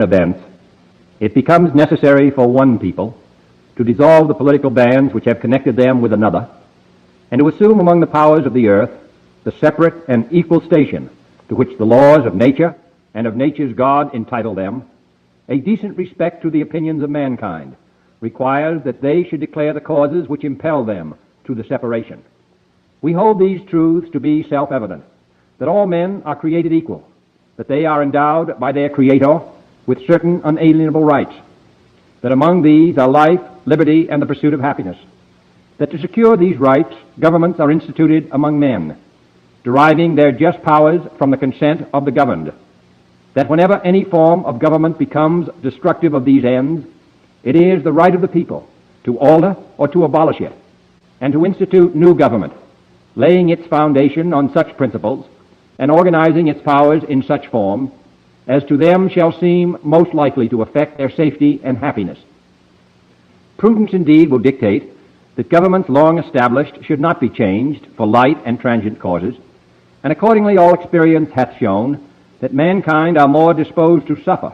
events, it becomes necessary for one people to dissolve the political bands which have connected them with another, and to assume among the powers of the earth the separate and equal station to which the laws of nature and of nature's God entitle them, a decent respect to the opinions of mankind requires that they should declare the causes which impel them to the separation. We hold these truths to be self-evident, that all men are created equal, that they are endowed by their Creator with certain unalienable rights, that among these are life, liberty, and the pursuit of happiness, that to secure these rights, governments are instituted among men, deriving their just powers from the consent of the governed, that whenever any form of government becomes destructive of these ends, it is the right of the people to alter or to abolish it, and to institute new government, laying its foundation on such principles and organizing its powers in such form as to them shall seem most likely to affect their safety and happiness. Prudence indeed will dictate that governments long established should not be changed for light and transient causes, and accordingly all experience hath shown that mankind are more disposed to suffer,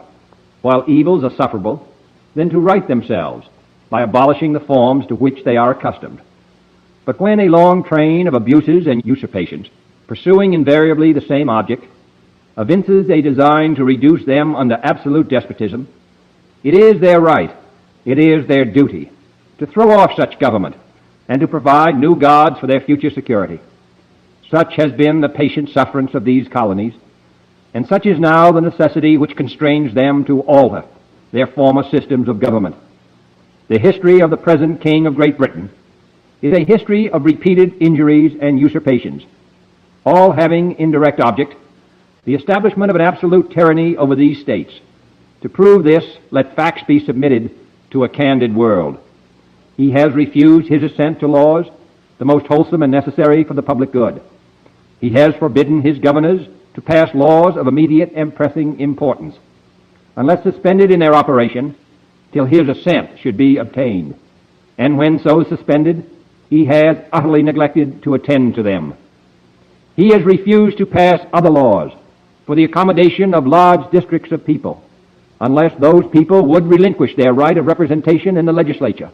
while evils are sufferable, than to right themselves by abolishing the forms to which they are accustomed. But when a long train of abuses and usurpations, pursuing invariably the same object, evinces a design to reduce them under absolute despotism, it is their right, it is their duty, to throw off such government and to provide new gods for their future security. Such has been the patient sufferance of these colonies, and such is now the necessity which constrains them to alter their former systems of government. The history of the present King of Great Britain is a history of repeated injuries and usurpations, all having indirect object the establishment of an absolute tyranny over these states. To prove this, let facts be submitted to a candid world. He has refused his assent to laws, the most wholesome and necessary for the public good. He has forbidden his governors to pass laws of immediate and pressing importance, unless suspended in their operation till his assent should be obtained. And when so suspended, he has utterly neglected to attend to them. He has refused to pass other laws for the accommodation of large districts of people, unless those people would relinquish their right of representation in the legislature,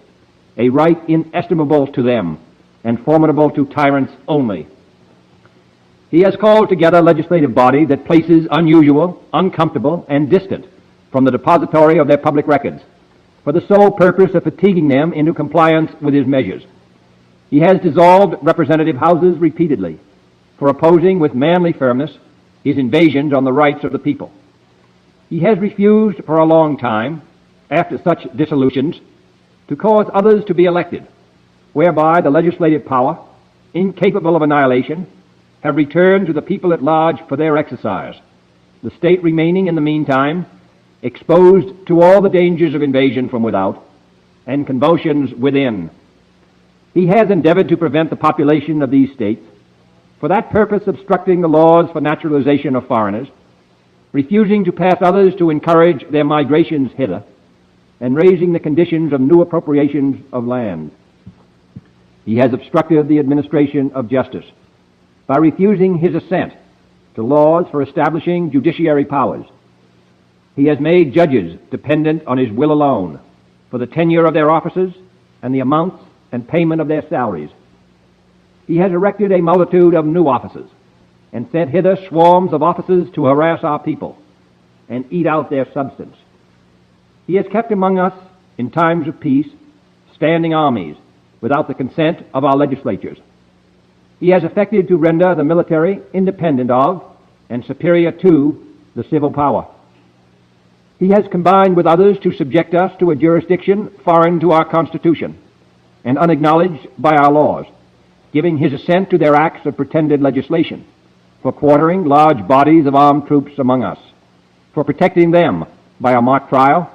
a right inestimable to them and formidable to tyrants only. He has called together a legislative body that places unusual, uncomfortable, and distant from the depository of their public records, for the sole purpose of fatiguing them into compliance with his measures. He has dissolved representative houses repeatedly for opposing with manly firmness his invasions on the rights of the people. He has refused for a long time, after such dissolutions, to cause others to be elected, whereby the legislative power, incapable of annihilation, have returned to the people at large for their exercise, the state remaining in the meantime exposed to all the dangers of invasion from without and convulsions within. He has endeavored to prevent the population of these states, for that purpose obstructing the laws for naturalization of foreigners, refusing to pass others to encourage their migrations hither, and raising the conditions of new appropriations of land. He has obstructed the administration of justice by refusing his assent to laws for establishing judiciary powers. He has made judges dependent on his will alone for the tenure of their offices and the amounts and payment of their salaries. He has erected a multitude of new offices and sent hither swarms of officers to harass our people and eat out their substance. He has kept among us, in times of peace, standing armies without the consent of our legislatures. He has effected to render the military independent of and superior to the civil power. He has combined with others to subject us to a jurisdiction foreign to our Constitution and unacknowledged by our laws, giving his assent to their acts of pretended legislation, for quartering large bodies of armed troops among us, for protecting them by a mock trial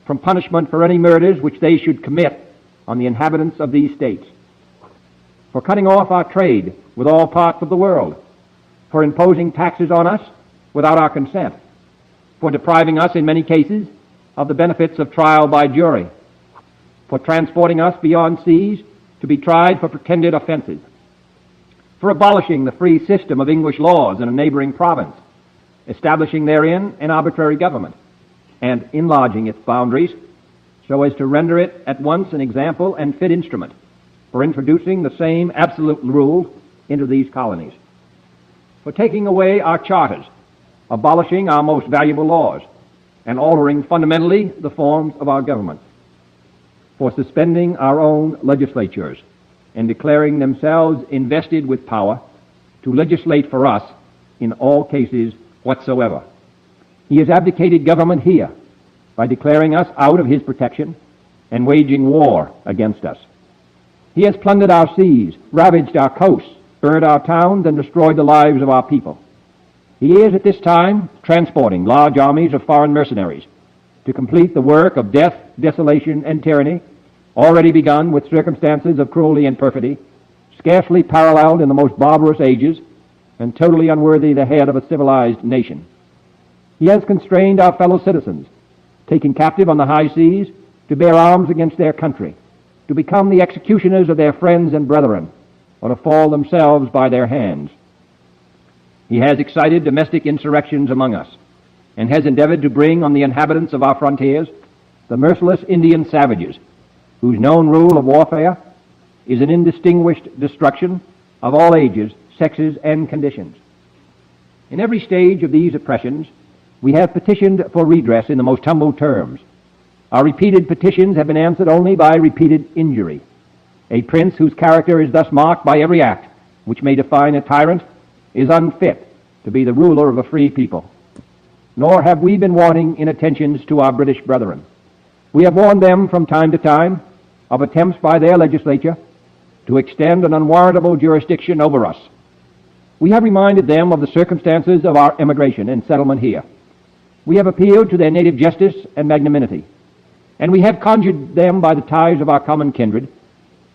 from punishment for any murders which they should commit on the inhabitants of these states, for cutting off our trade with all parts of the world, for imposing taxes on us without our consent, for depriving us in many cases of the benefits of trial by jury, for transporting us beyond seas to be tried for pretended offenses, for abolishing the free system of English laws in a neighboring province, establishing therein an arbitrary government, and enlarging its boundaries so as to render it at once an example and fit instrument for introducing the same absolute rule into these colonies, for taking away our charters, abolishing our most valuable laws, and altering fundamentally the forms of our government, for suspending our own legislatures and declaring themselves invested with power to legislate for us in all cases whatsoever. He has abdicated government here by declaring us out of his protection and waging war against us. He has plundered our seas, ravaged our coasts, burned our towns, and destroyed the lives of our people. He is at this time transporting large armies of foreign mercenaries to complete the work of death, desolation, and tyranny, already begun with circumstances of cruelty and perfidy, scarcely paralleled in the most barbarous ages, and totally unworthy the head of a civilized nation. He has constrained our fellow citizens, taken captive on the high seas, to bear arms against their country, to become the executioners of their friends and brethren, or to fall themselves by their hands. He has excited domestic insurrections among us, and has endeavored to bring on the inhabitants of our frontiers the merciless Indian savages, whose known rule of warfare is an indistinguished destruction of all ages, sexes, and conditions. In every stage of these oppressions, we have petitioned for redress in the most humble terms. Our repeated petitions have been answered only by repeated injury. A prince whose character is thus marked by every act which may define a tyrant is unfit to be the ruler of a free people. Nor have we been wanting in attentions to our British brethren. We have warned them from time to time of attempts by their legislature to extend an unwarrantable jurisdiction over us. We have reminded them of the circumstances of our emigration and settlement here. We have appealed to their native justice and magnanimity, and we have conjured them by the ties of our common kindred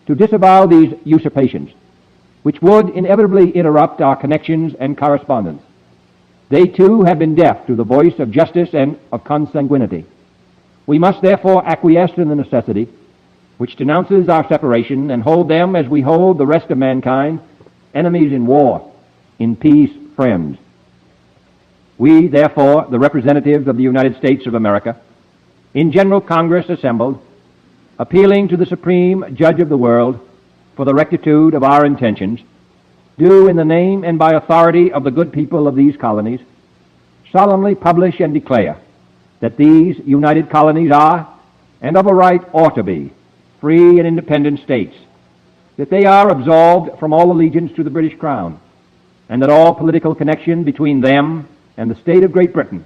to disavow these usurpations, which would inevitably interrupt our connections and correspondence. They too have been deaf to the voice of justice and of consanguinity. We must therefore acquiesce in the necessity which denounces our separation and hold them as we hold the rest of mankind, enemies in war, in peace friends. We, therefore, the representatives of the United States of America, in General Congress assembled, appealing to the Supreme Judge of the world for the rectitude of our intentions, do, in the name and by authority of the good people of these colonies, solemnly publish and declare that these united colonies are, and of a right ought to be, free and independent states, that they are absolved from all allegiance to the British Crown, and that all political connection between them and the state of Great Britain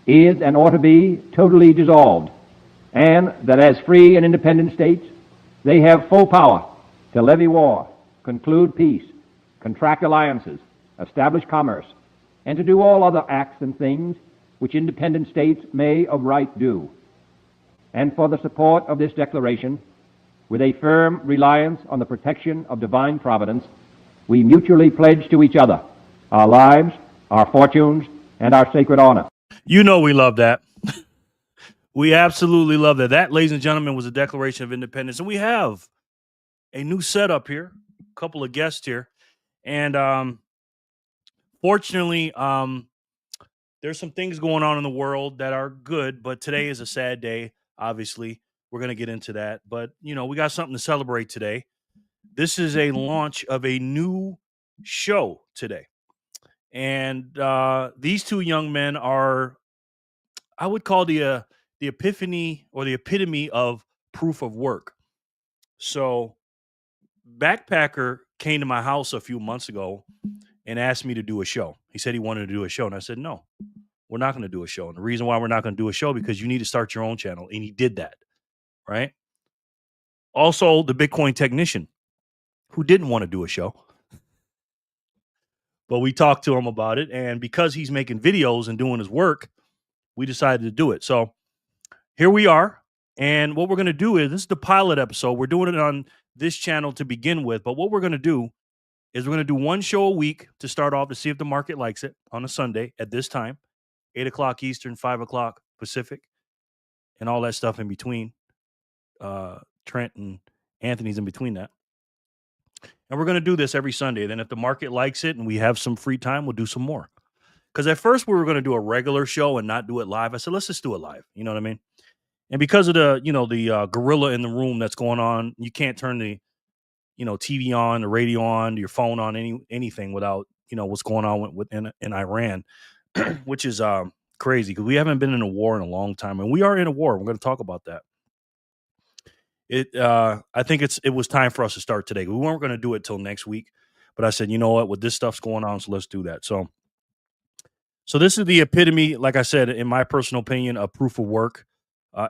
is and ought to be totally dissolved, and that as free and independent states, they have full power to levy war, conclude peace, contract alliances, establish commerce, and to do all other acts and things which independent states may of right do. And for the support of this declaration, with a firm reliance on the protection of divine providence, we mutually pledge to each other our lives, our fortunes, and our sacred honor. You know we love that. We absolutely love that. That, ladies and gentlemen, was a Declaration of Independence. And we have a new setup here, a couple of guests here. And fortunately, there's some things going on in the world that are good, but today is a sad day, obviously. We're going to get into that. But, you know, we got something to celebrate today. This is a launch of a new show today. And these two young men are, I would call the epiphany or the epitome of proof of work. So Backpacker came to my house a few months ago and asked me to do a show. He said he wanted to do a show. And I said, no, we're not going to do a show. And the reason why we're not going to do a show, because you need to start your own channel. And he did that. Right. Also, the Bitcoin technician who didn't want to do a show. But we talked to him about it. And because he's making videos and doing his work, we decided to do it. So here we are. And what we're going to do is, this is the pilot episode. We're doing it on this channel to begin with. But what we're going to do is we're going to do one show a week to start off to see if the market likes it on a Sunday at this time, 8 o'clock Eastern, 5 o'clock Pacific, and all that stuff in between. Trent and Anthony's in between that. And we're going to do this every Sunday. Then if the market likes it and we have some free time, we'll do some more. Because at first we were going to do a regular show and not do it live. I said, let's just do it live. You know what I mean? And because of the gorilla in the room that's going on, you can't turn the TV on, the radio on, your phone on, anything without what's going on in Iran, which is crazy because we haven't been in a war in a long time, and we are in a war. We're going to talk about that. I think it was time for us to start today. We weren't going to do it till next week, but I said, you know what, with this stuff's going on, so let's do that. So this is the epitome, like I said, in my personal opinion, of proof of work.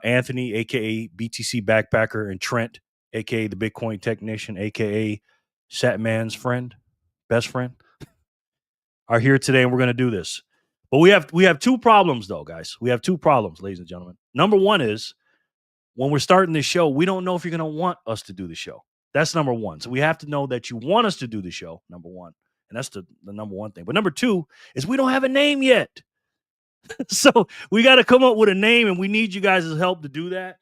Anthony, aka BTC Backpacker, and Trent, aka the Bitcoin Technician, aka Satman's friend, best friend, are here today, and we're going to do this. But we have two problems, though, guys. We have two problems, ladies and gentlemen. Number one is when we're starting this show, we don't know if you're going to want us to do the show. That's number one. So we have to know that you want us to do the show, number one. And that's the number one thing. But number two is we don't have a name yet. So we got to come up with a name, and we need you guys' help to do that.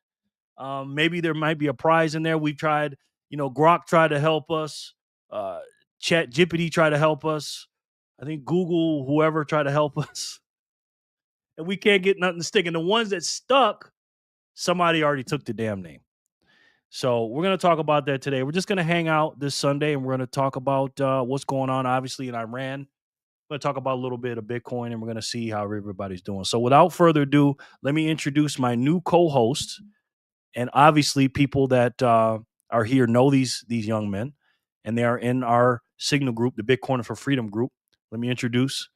Maybe there might be a prize in there. We tried, Grok tried to help us. ChatGPT tried to help us. I think Google, whoever, tried to help us. And we can't get nothing to stick. And the ones that stuck, somebody already took the damn name. So we're going to talk about that today. We're just going to hang out this Sunday, and we're going to talk about what's going on, obviously, in Iran. We're going to talk about a little bit of Bitcoin, and we're going to see how everybody's doing. So without further ado, let me introduce my new co-host. And obviously, people that are here know these young men, and they are in our Signal group, the Bitcoin for Freedom group. Let me introduce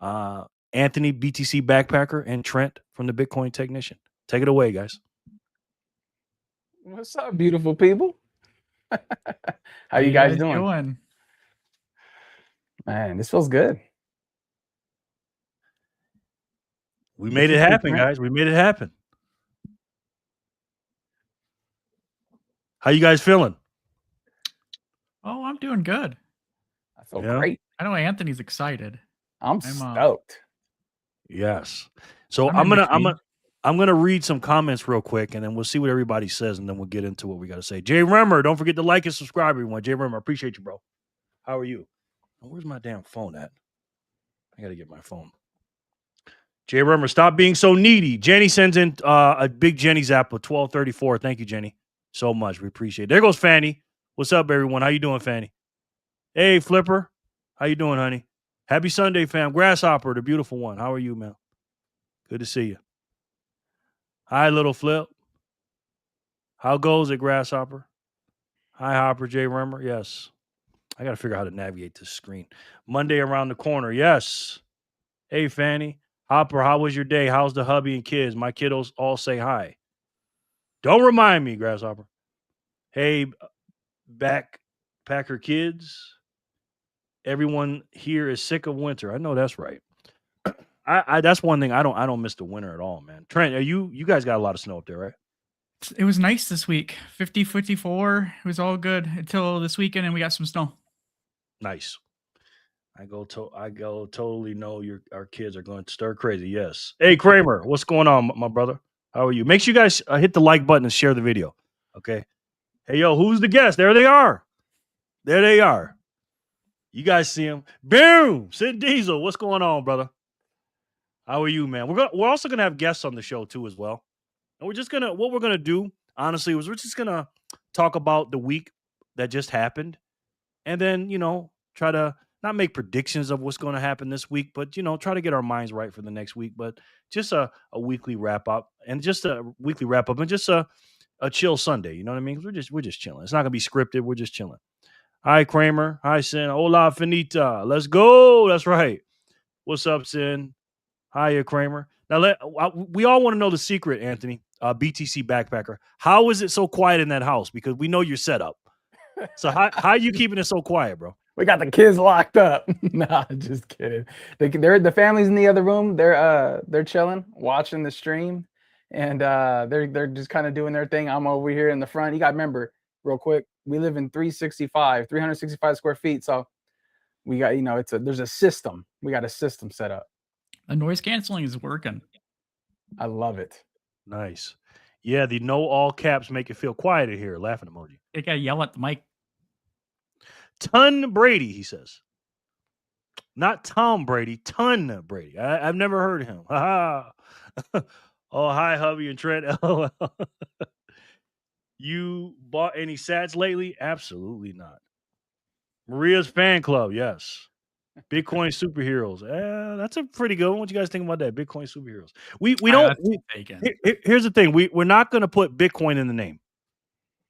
Anthony, BTC Backpacker, and Trent from the Bitcoin Technician. Take it away, guys. What's up, beautiful people? How you guys doing? Man, this feels good. We made it happen, guys. We made it happen. How you guys feeling? Oh, I'm doing good. I feel great. I know Anthony's excited. I'm stoked. Yes. So I'm gonna read some comments real quick, and then we'll see what everybody says, and then we'll get into what we got to say. Jay Remmer, don't forget to like and subscribe, everyone. Jay Remmer, I appreciate you, bro. How are you? Where's my damn phone at? I gotta get my phone. Jay Remmer, stop being so needy. Jenny sends in a big Jenny zap of 1234. Thank you, Jenny, so much. We appreciate it. There goes Fanny. What's up, everyone? How you doing, Fanny? Hey, Flipper. How you doing, honey? Happy Sunday, fam. Grasshopper, the beautiful one. How are you, man? Good to see you. Hi, little Flip. How goes it, Grasshopper? Hi, Hopper, J. Remmer. Yes. I got to figure out how to navigate this screen. Monday around the corner. Yes. Hey, Fanny. Hopper, how was your day? How's the hubby and kids? My kiddos all say hi. Don't remind me, Grasshopper. Hey, Backpacker kids. Everyone here is sick of winter. I know that's right. I that's one thing I don't miss the winter at all, man. Trent, you guys got a lot of snow up there, right? It was nice this week. 50, 54. It was all good until this weekend, and we got some snow. Nice. I totally know our kids are going to stir crazy. Yes. Hey, Kramer, what's going on, my brother? How are you? Make sure you guys hit the like button and share the video. Okay. Hey, yo, who's the guest? There they are. There they are. You guys see them. Boom. Sid Diesel. What's going on, brother? How are you, man? We're also gonna have guests on the show too as well. And what we're gonna do, honestly, was we're just gonna talk about the week that just happened, and then try to not make predictions of what's going to happen this week, but try to get our minds right for the next week. But just a weekly wrap up, and just a chill Sunday. You know what I mean? We're just chilling. It's not gonna be scripted. We're just chilling. Hi, Kramer. Hi, Sin. Hola, Finita. Let's go. That's right. What's up, Sin? Hiya, Kramer. Now, we all want to know the secret, Anthony, BTC Backpacker. How is it so quiet in that house? Because we know you're set up. So how are you keeping it so quiet, bro? We got the kids locked up. Nah, just kidding. The family's in the other room. They're chilling, watching the stream, and they're just kind of doing their thing. I'm over here in the front. You got to remember, real quick, we live in 365 square feet. So we got there's a system. We got a system set up. The noise canceling is working. I love it. Nice. Yeah, the no all caps make it feel quieter here. Laughing emoji. They gotta yell at the mic. Ton Brady, he says. Not Tom Brady, Ton Brady. I've never heard of him. Ha ha. Oh, hi, hubby and Trent. LOL. You bought any sats lately? Absolutely not. Maria's fan club, yes. Bitcoin superheroes. That's a pretty good one. What you guys think about that? Bitcoin superheroes. We don't. That's taken. Here's the thing. We're not going to put Bitcoin in the name.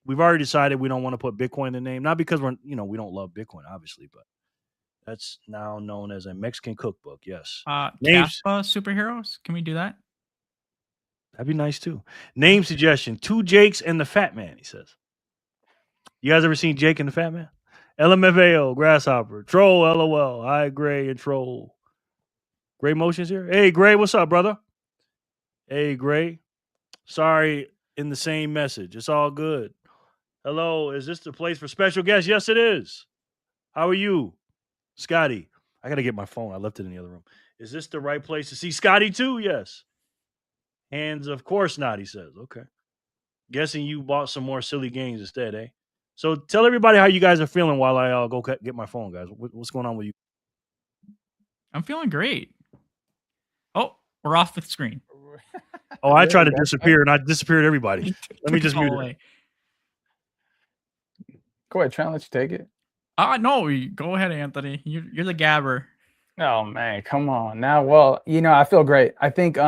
We've already decided we don't want to put Bitcoin in the name. Not because we don't love Bitcoin, obviously, but that's now known as a Mexican cookbook. Yes. Names. Kappa superheroes. Can we do that? That'd be nice too. Name suggestion: 2 Jakes and the Fat Man. He says. You guys ever seen Jake and the Fat Man? LMFAO, Grasshopper, Troll, LOL, Hi, Gray and Troll. Gray Motions here. Hey, Gray, what's up, brother? Hey, Gray. Sorry, in the same message. It's all good. Hello, is this the place for special guests? Yes, it is. How are you? Scotty. I got to get my phone. I left it in the other room. Is this the right place to see Scotty too? Yes. Hands, of course not, he says. Okay. Guessing you bought some more silly games instead, eh? So tell everybody how you guys are feeling while I go get my phone, guys. What's going on with you? I'm feeling great. Oh, we're off the screen. Oh, I tried to disappear and I disappeared everybody. Let me just mute it. Go ahead, Trent. Let you take it. No, go ahead, Anthony. You're the gabber. Oh man, come on now. Well, I feel great. I think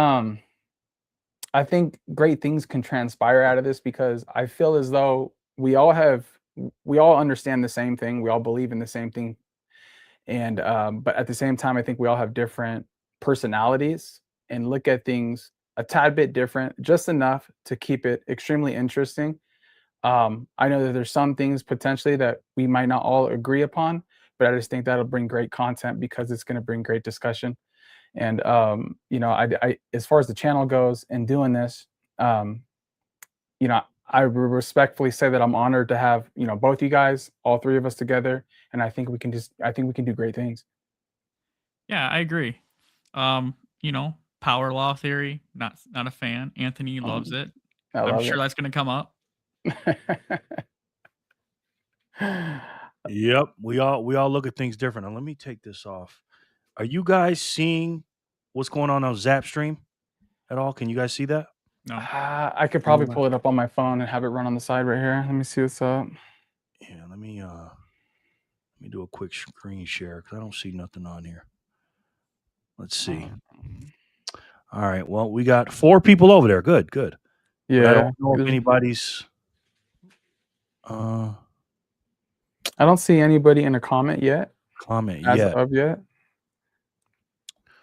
great things can transpire out of this because I feel as though we all understand the same thing. We all believe in the same thing. And but at the same time, I think we all have different personalities and look at things a tad bit different, just enough to keep it extremely interesting. I know that there's some things potentially that we might not all agree upon, but I just think that'll bring great content because it's going to bring great discussion. And I as far as the channel goes and doing this, I respectfully say that I'm honored to have both you guys, all three of us together, and I think we can do great things. Yeah, I agree. Power law theory, not a fan. Anthony loves it. I'm sure that's going to come up. Yep, we all look at things different. Now, let me take this off. Are you guys seeing what's going on Zapstream at all? Can you guys see that? No. I could probably pull it up on my phone and have it run on the side right here. Let me see what's up. Yeah, let me do a quick screen share because I don't see nothing on here. Let's see. All right. Well, we got 4 people over there. Good. Yeah. But I don't know if anybody's. I don't see anybody in a comment yet. As of yet.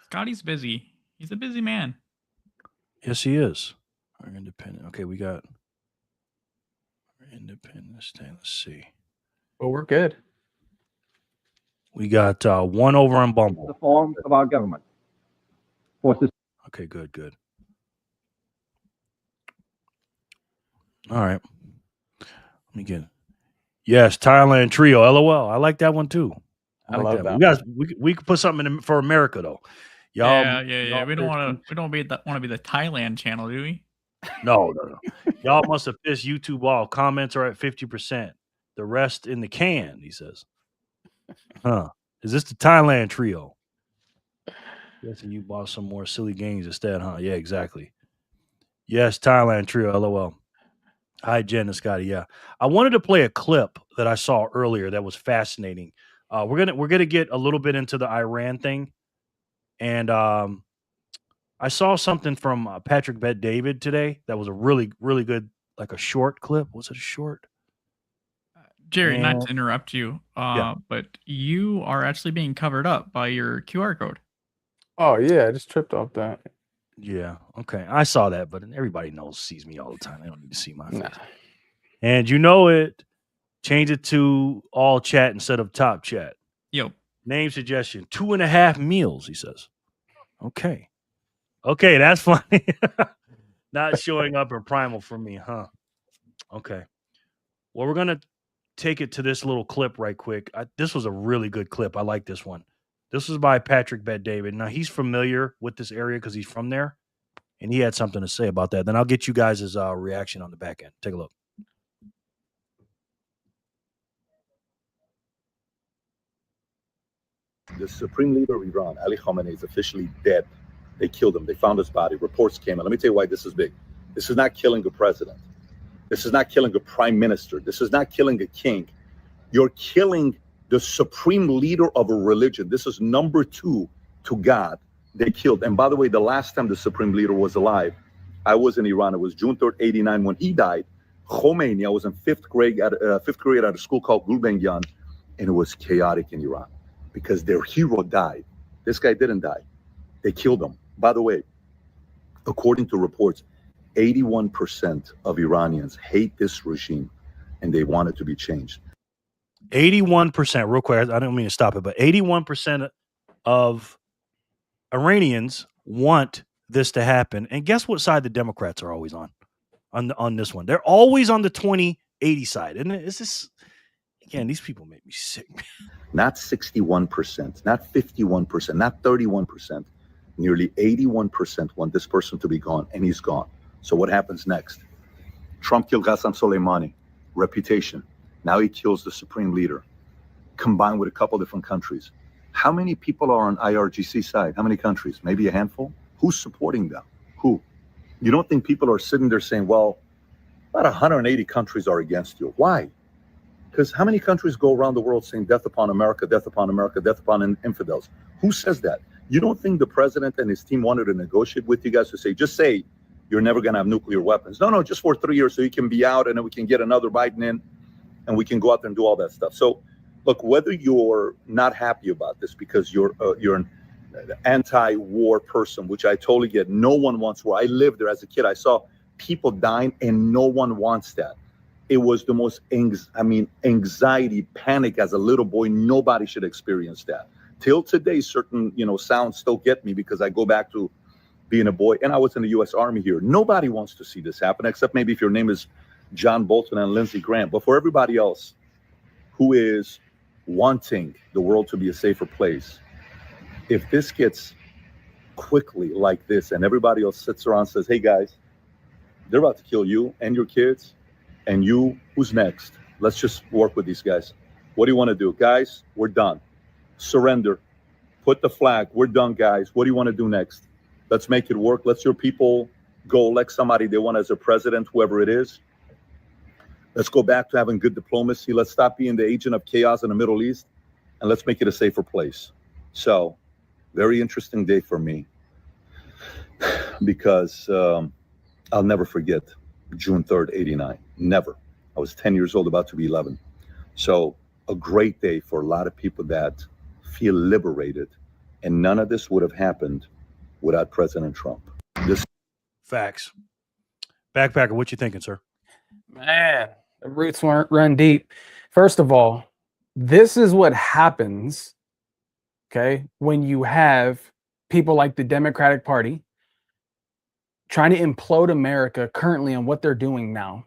Scotty's busy. He's a busy man. Yes, he is. Our independent. Okay, we got Independence Day. Let's see. Well, we're good. We got 1 over on Bumble. The form of our government. Okay, good. All right. Let me get it. Yes, Thailand Trio. LOL. I like that one too. I love that. We could put something in for America though. Y'all, yeah. We don't want to be the Thailand channel, do we? No. Y'all must have pissed YouTube off. Comments are at 50%. The rest in the can, he says. Huh. Is this the Thailand Trio? Guessing you bought some more silly games instead, huh? Yeah, exactly. Yes, Thailand Trio, LOL. Hi, Jen and Scotty. Yeah. I wanted to play a clip that I saw earlier that was fascinating. We're gonna get a little bit into the Iran thing. And I saw something from Patrick Bet-David today that was a really, really good, like a short clip. Was it a short? Jerry, not to interrupt you, but you are actually being covered up by your QR code. Oh, yeah. I just tripped off that. Yeah. Okay. I saw that, but everybody sees me all the time. They don't need to see my face. And you know it. Change it to all chat instead of top chat. Yo. Name suggestion: 2.5 meals, he says. Okay, that's funny. Not showing up in Primal for me, huh? Okay. Well, we're going to take it to this little clip right quick. This was a really good clip. I like this one. This was by Patrick Bet-David. Now, he's familiar with this area because he's from there, and he had something to say about that. Then I'll get you guys' reaction on the back end. Take a look. The supreme leader of Iran, Ali Khamenei, is officially dead. They killed him. They found his body. Reports came in. Let me tell you why this is big. This is not killing a president. This is not killing a prime minister. This is not killing a king. You're killing the supreme leader of a religion. This is number 2 to God. They killed. And by the way, the last time the supreme leader was alive, I was in Iran. It was June 3rd, 89. When he died, Khomeini, I was in fifth grade at a school called Gulbenkian, and it was chaotic in Iran because their hero died. This guy didn't die. They killed him. By the way, according to reports, 81% of Iranians hate this regime and they want it to be changed. 81%, real quick, I don't mean to stop it, but 81% of Iranians want this to happen. And guess what side the Democrats are always on this one? They're always on the 2080 side. And it's just, again, these people make me sick. Not 61%, not 51%, not 31%. Nearly 81% want this person to be gone, and he's gone. So what happens next? Trump killed Qasem Soleimani, reputation. Now he kills the supreme leader, combined with a couple different countries. How many people are on IRGC side? How many countries? Maybe a handful? Who's supporting them? Who? You don't think people are sitting there saying, well, about 180 countries are against you. Why? Because how many countries go around the world saying death upon America, death upon America, death upon infidels? Who says that? You don't think the president and his team wanted to negotiate with you guys to say, just say you're never going to have nuclear weapons. No, just for 3 years so you can be out and then we can get another Biden in and we can go out there and do all that stuff. So look, whether you're not happy about this because you're an anti-war person, which I totally get. No one wants war. I lived there as a kid. I saw people dying and no one wants that. It was the most anxiety, panic as a little boy. Nobody should experience that. Till today, certain sounds still get me because I go back to being a boy, and I was in the U.S. Army here. Nobody wants to see this happen, except maybe if your name is John Bolton and Lindsey Graham. But for everybody else who is wanting the world to be a safer place, if this gets quickly like this and everybody else sits around and says, hey guys, they're about to kill you and your kids, and you, who's next? Let's just work with these guys. What do you want to do? Guys, we're done. Surrender. Put the flag. We're done, guys. What do you want to do next? Let's make it work. Let your people go elect somebody they want as a president, whoever it is. Let's go back to having good diplomacy. Let's stop being the agent of chaos in the Middle East, and let's make it a safer place. So, very interesting day for me because I'll never forget June 3rd, 89. Never. I was 10 years old, about to be 11. So, a great day for a lot of people that feel liberated, and none of this would have happened without President Trump. Facts. Backpacker, what you thinking, sir? Man, the roots weren't run deep. First of all, this is what happens, okay, when you have people like the Democratic Party trying to implode America currently and what they're doing now,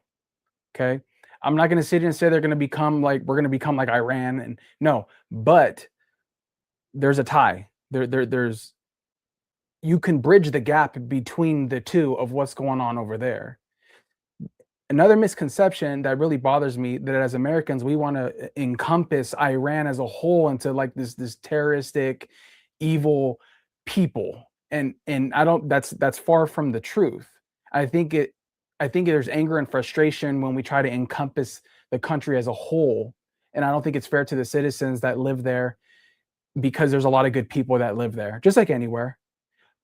okay? I'm not going to sit here and say they're going to become like, we're going to become like Iran, and no, but there's a tie. There's you can bridge the gap between the two of what's going on over there. Another misconception that really bothers me, that as Americans, we want to encompass Iran as a whole into like this terroristic, evil people. And I don't, that's far from the truth. I think there's anger and frustration when we try to encompass the country as a whole. And I don't think it's fair to the citizens that live there, because there's a lot of good people that live there, just like anywhere.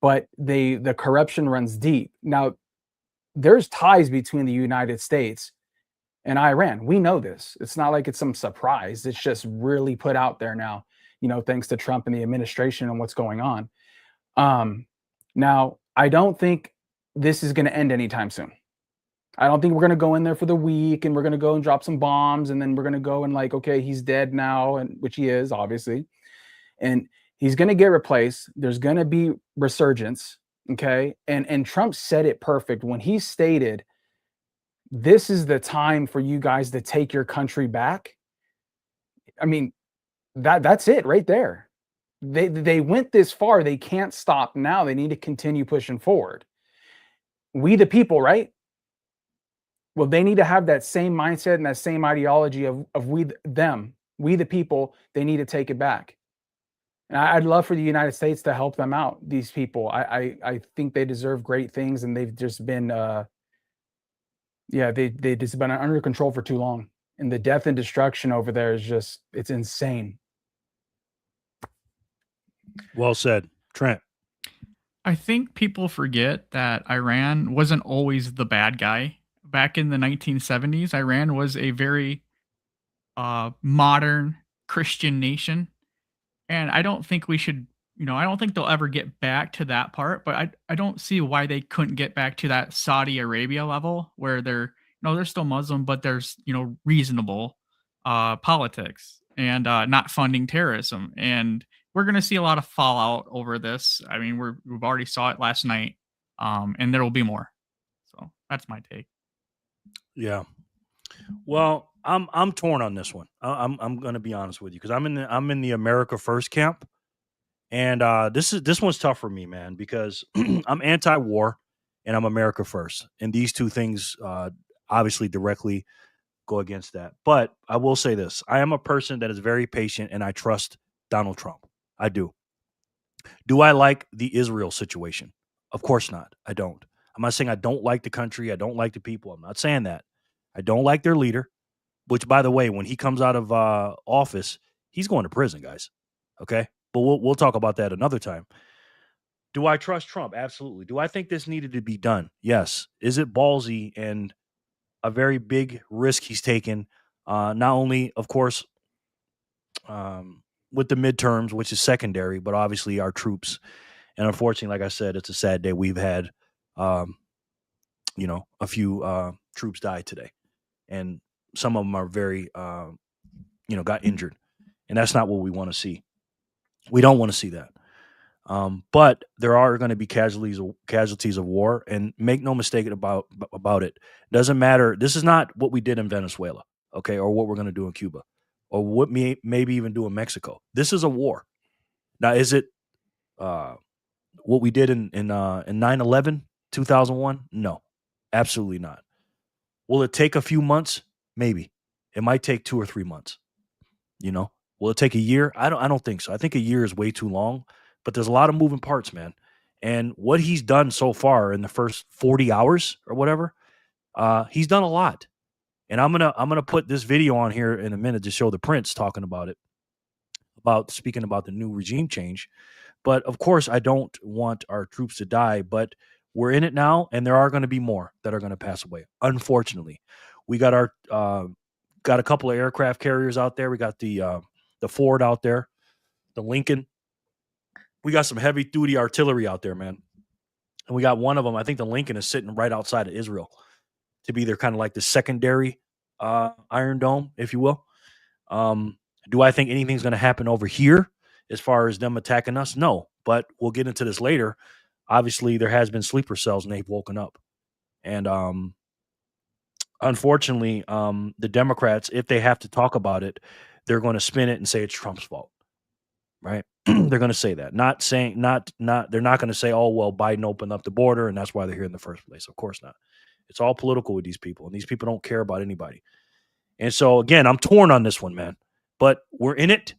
But the corruption runs deep. Now, there's ties between the United States and Iran. We know this. It's not like it's some surprise. It's just really put out there now, thanks to Trump and the administration and what's going on. Now, I don't think this is going to end anytime soon. I don't think we're going to go in there for the week and we're going to go and drop some bombs and then we're going to go and like, okay, he's dead now, and which he is, obviously. And he's going to get replaced. There's going to be resurgence. Okay. And Trump said it perfect when he stated, this is the time for you guys to take your country back. I mean, that's it right there. They went this far. They can't stop now. They need to continue pushing forward. We the people, right? Well, they need to have that same mindset and that same ideology of we them. We the people, they need to take it back. And I'd love for the United States to help them out. These people, I think they deserve great things, and they've just been, they just been under control for too long. And the death and destruction over there is just, it's insane. Well said, Trent. I think people forget that Iran wasn't always the bad guy. Back in the 1970s, Iran was a very modern Christian nation. And I don't think we should, I don't think they'll ever get back to that part, but I don't see why they couldn't get back to that Saudi Arabia level where they're still Muslim, but there's, reasonable politics and not funding terrorism. And we're going to see a lot of fallout over this. I mean, we've already saw it last night, and there will be more. So that's my take. Yeah. Well, I'm torn on this one. I'm going to be honest with you because I'm in the America First camp, and this one's tough for me, man, because I'm anti-war and I'm America First, and these two things obviously directly go against that. But I will say this: I am a person that is very patient, and I trust Donald Trump. I do. Do I like the Israel situation? Of course not. I don't. I'm not saying I don't like the country. I don't like the people. I'm not saying that. I don't like their leader, which, by the way, when he comes out of office, he's going to prison, guys. Okay? But we'll talk about that another time. Do I trust Trump? Absolutely. Do I think this needed to be done? Yes. Is it ballsy and a very big risk he's taken? Not only, of course, with the midterms, which is secondary, but obviously our troops. And unfortunately, like I said, it's a sad day. We've had, a few troops die today, and some of them are very, got injured, and that's not what we want to see. We don't want to see that. But there are going to be casualties of war, and make no mistake about it. Doesn't matter. This is not what we did in Venezuela, okay, or what we're going to do in Cuba, or what maybe even do in Mexico. This is a war. Now, is it what we did in 9/11, 2001? No, absolutely not. Will it take a few months? Maybe. It might take 2 or 3 months. Will it take a year? I don't think so. I think a year is way too long. But there's a lot of moving parts, man. And what he's done so far in the first 40 hours or whatever, he's done a lot. And I'm gonna put this video on here in a minute to show the Prince talking about it, speaking about the new regime change. But of course, I don't want our troops to die. But we're in it now, and there are going to be more that are going to pass away. Unfortunately, we got got a couple of aircraft carriers out there. We got the Ford out there, the Lincoln. We got some heavy duty artillery out there, man. And we got one of them. I think the Lincoln is sitting right outside of Israel to be their kind of like the secondary Iron Dome, if you will. Do I think anything's going to happen over here as far as them attacking us? No, but we'll get into this later. Obviously, there has been sleeper cells and they've woken up. And unfortunately, the Democrats, if they have to talk about it, they're going to spin it and say it's Trump's fault. Right? They're going to say that. They're not going to say, oh, well, Biden opened up the border and that's why they're here in the first place. Of course not. It's all political with these people, and these people don't care about anybody. And so, again, I'm torn on this one, man. But we're in it,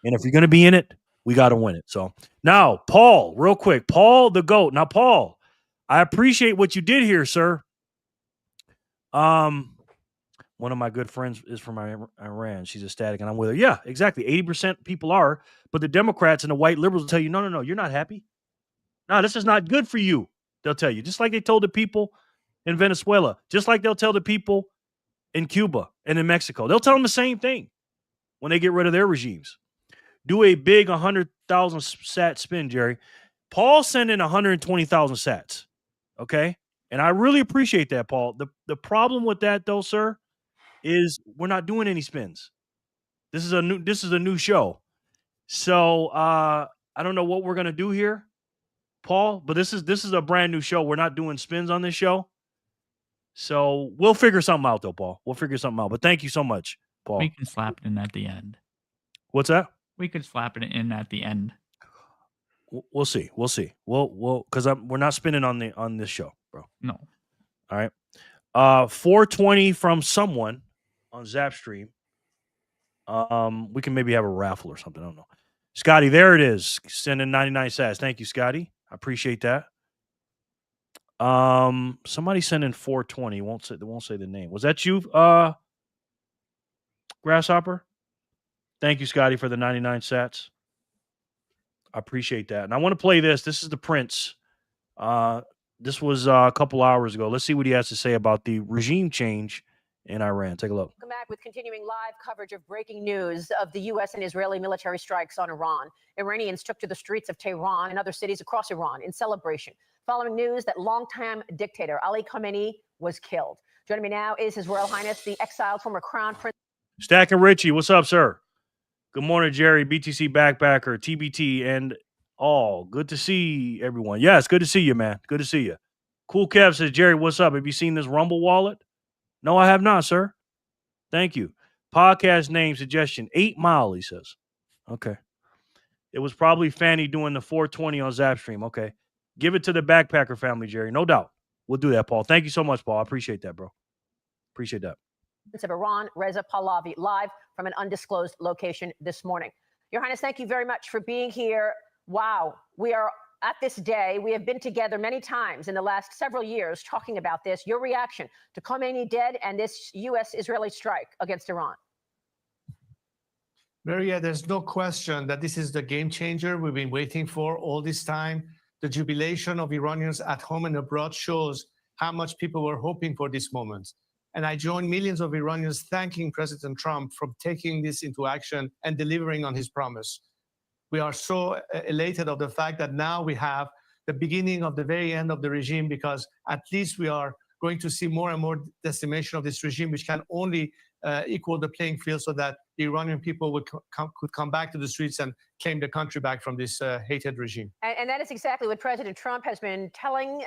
and if you're going to be in it, we got to win it. So now, Paul, real quick. Paul the GOAT. Now, Paul, I appreciate what you did here, sir. One of my good friends is from Iran. She's ecstatic, and I'm with her. Yeah, exactly. 80% people are, but the Democrats and the white liberals will tell you, no, you're not happy. No, this is not good for you. They'll tell you, just like they told the people in Venezuela, just like they'll tell the people in Cuba and in Mexico. They'll tell them the same thing when they get rid of their regimes. Do a big 100,000 sat spin, Jerry. Paul sent in 120,000 sats, okay? And I really appreciate that, Paul. The problem with that, though, sir, is we're not doing any spins. This is a new show. So I don't know what we're gonna do here, Paul, but this is a brand new show. We're not doing spins on this show. So we'll figure something out though, Paul. We'll figure something out. But thank you so much, Paul. We can slap it in at the end. What's that? We could slap it in at the end. We'll see. We'll because we're not spinning on this show, bro. No. All right. 420 from someone on Zapstream. We can maybe have a raffle or something. I don't know. Scotty, there it is. Sending 99 sats. Thank you, Scotty. I appreciate that. Somebody sent in 420. They won't say the name. Was that you, Grasshopper? Thank you, Scotty, for the 99 sats. I appreciate that. And I want to play this. This is the Prince. This was a couple hours ago. Let's see what he has to say about the regime change in Iran. Take a look. Welcome back with continuing live coverage of breaking news of the U.S. and Israeli military strikes on Iran. Iranians took to the streets of Tehran and other cities across Iran in celebration, following news that longtime dictator Ali Khamenei was killed. Joining me now is His Royal Highness, the exiled former Crown Prince. Stack and Richie, what's up, sir? Good morning, Jerry, BTC Backpacker, TBT, and all. Good to see everyone. Yes, good to see you, man. Good to see you. Cool Kev says, Jerry, what's up? Have you seen this Rumble wallet? No, I have not, sir. Thank you. Podcast name suggestion, 8 Mile, he says. Okay. It was probably Fanny doing the 420 on Zapstream. Okay. Give it to the Backpacker family, Jerry. No doubt. We'll do that, Paul. Thank you so much, Paul. I appreciate that, bro. Appreciate that. Of Iran, Reza Pahlavi, live from an undisclosed location this morning. Your Highness, thank you very much for being here. Wow. We are at this day. We have been together many times in the last several years talking about this. Your reaction to Khamenei dead and this U.S.-Israeli strike against Iran? Maria, there's no question that this is the game changer we've been waiting for all this time. The jubilation of Iranians at home and abroad shows how much people were hoping for this moment. And I join millions of Iranians thanking President Trump for taking this into action and delivering on his promise. We are so elated of the fact that now we have the beginning of the very end of the regime, because at least we are going to see more and more decimation of this regime, which can only equal the playing field so that the Iranian people could come back to the streets and claim the country back from this hated regime. And that is exactly what President Trump has been telling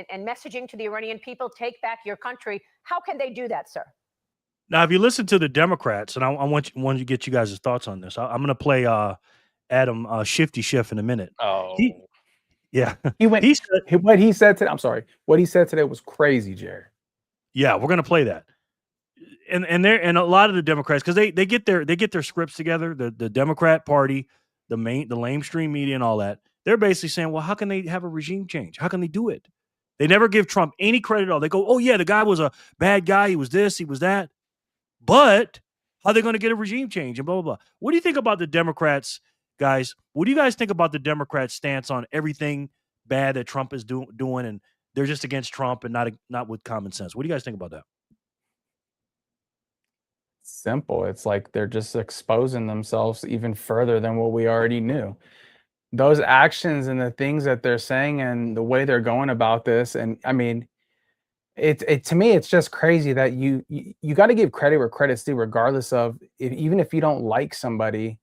and messaging to the Iranian people: take back your country. How can they do that, sir? Now, if you listen to the Democrats, and I want to get you guys' thoughts on this, I'm going to play Adam Shifty Schiff in a minute. Oh, yeah. what he said today. I'm sorry. What he said today was crazy, Jerry. Yeah, we're going to play that. And a lot of the Democrats, because they get their scripts together, the Democrat Party, the lamestream media and all that, they're basically saying, well, how can they have a regime change? How can they do it? They never give Trump any credit at all. They go, oh yeah, the guy was a bad guy, he was this, he was that. But how are they going to get a regime change and blah, blah, blah. What do you think about the Democrats, guys? What do you guys think about the Democrats' stance on everything bad that Trump is doing, and they're just against Trump and not with common sense? What do you guys think about that? Simple. It's like they're just exposing themselves even further than what we already knew. Those actions and the things that they're saying and the way they're going about this, and I mean, it to me, it's just crazy that you got to give credit where credit's due, regardless of even if you don't like somebody,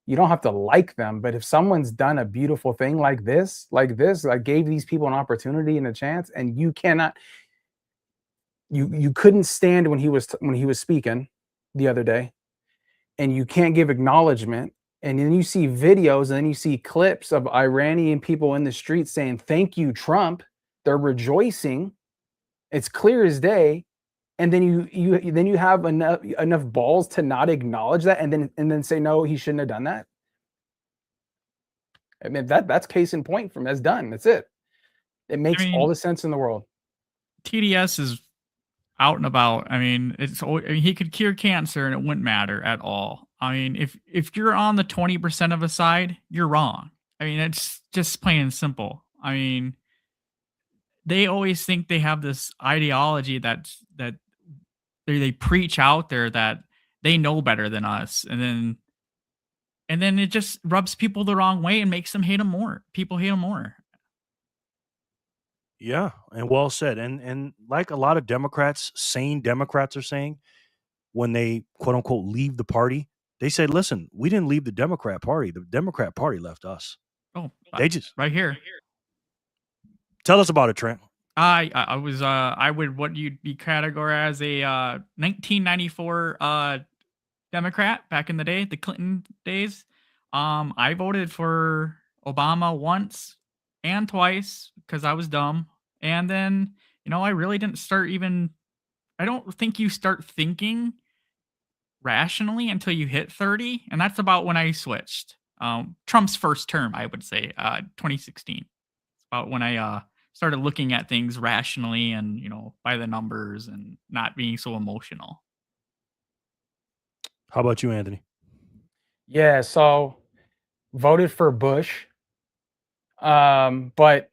you don't have to like them. But if someone's done a beautiful thing like this, like gave these people an opportunity and a chance, and you cannot, you couldn't stand when he was speaking the other day, and you can't give acknowledgement, and then you see videos and then you see clips of Iranian people in the streets saying thank you, Trump. They're rejoicing. It's clear as day. And then you have enough balls to not acknowledge that and then say no, he shouldn't have done that. I mean, that's case in point. That's done. That's it. It makes all the sense in the world. TDS is out and about. I mean, he could cure cancer and it wouldn't matter at all. I mean, if you're on the 20% of a side, you're wrong. I mean, it's just plain and simple. I mean, they always think they have this ideology that they preach out there that they know better than us, and then it just rubs people the wrong way and makes them hate them more. People hate them more. Yeah, and well said. And like a lot of Democrats, sane Democrats are saying, when they quote unquote leave the party, they said, listen, we didn't leave the Democrat Party. The Democrat Party left us. Oh, they just right here. Tell us about it, Trent. I was what you'd be categorized as a 1994 Democrat back in the day, the Clinton days. I voted for Obama once and twice because I was dumb. And then, I really didn't I don't think you start thinking rationally until you hit 30. And that's about when I switched. Trump's first term, I would say, 2016. It's about when I started looking at things rationally and, by the numbers and not being so emotional. How about you, Anthony? Yeah, so voted for Bush. But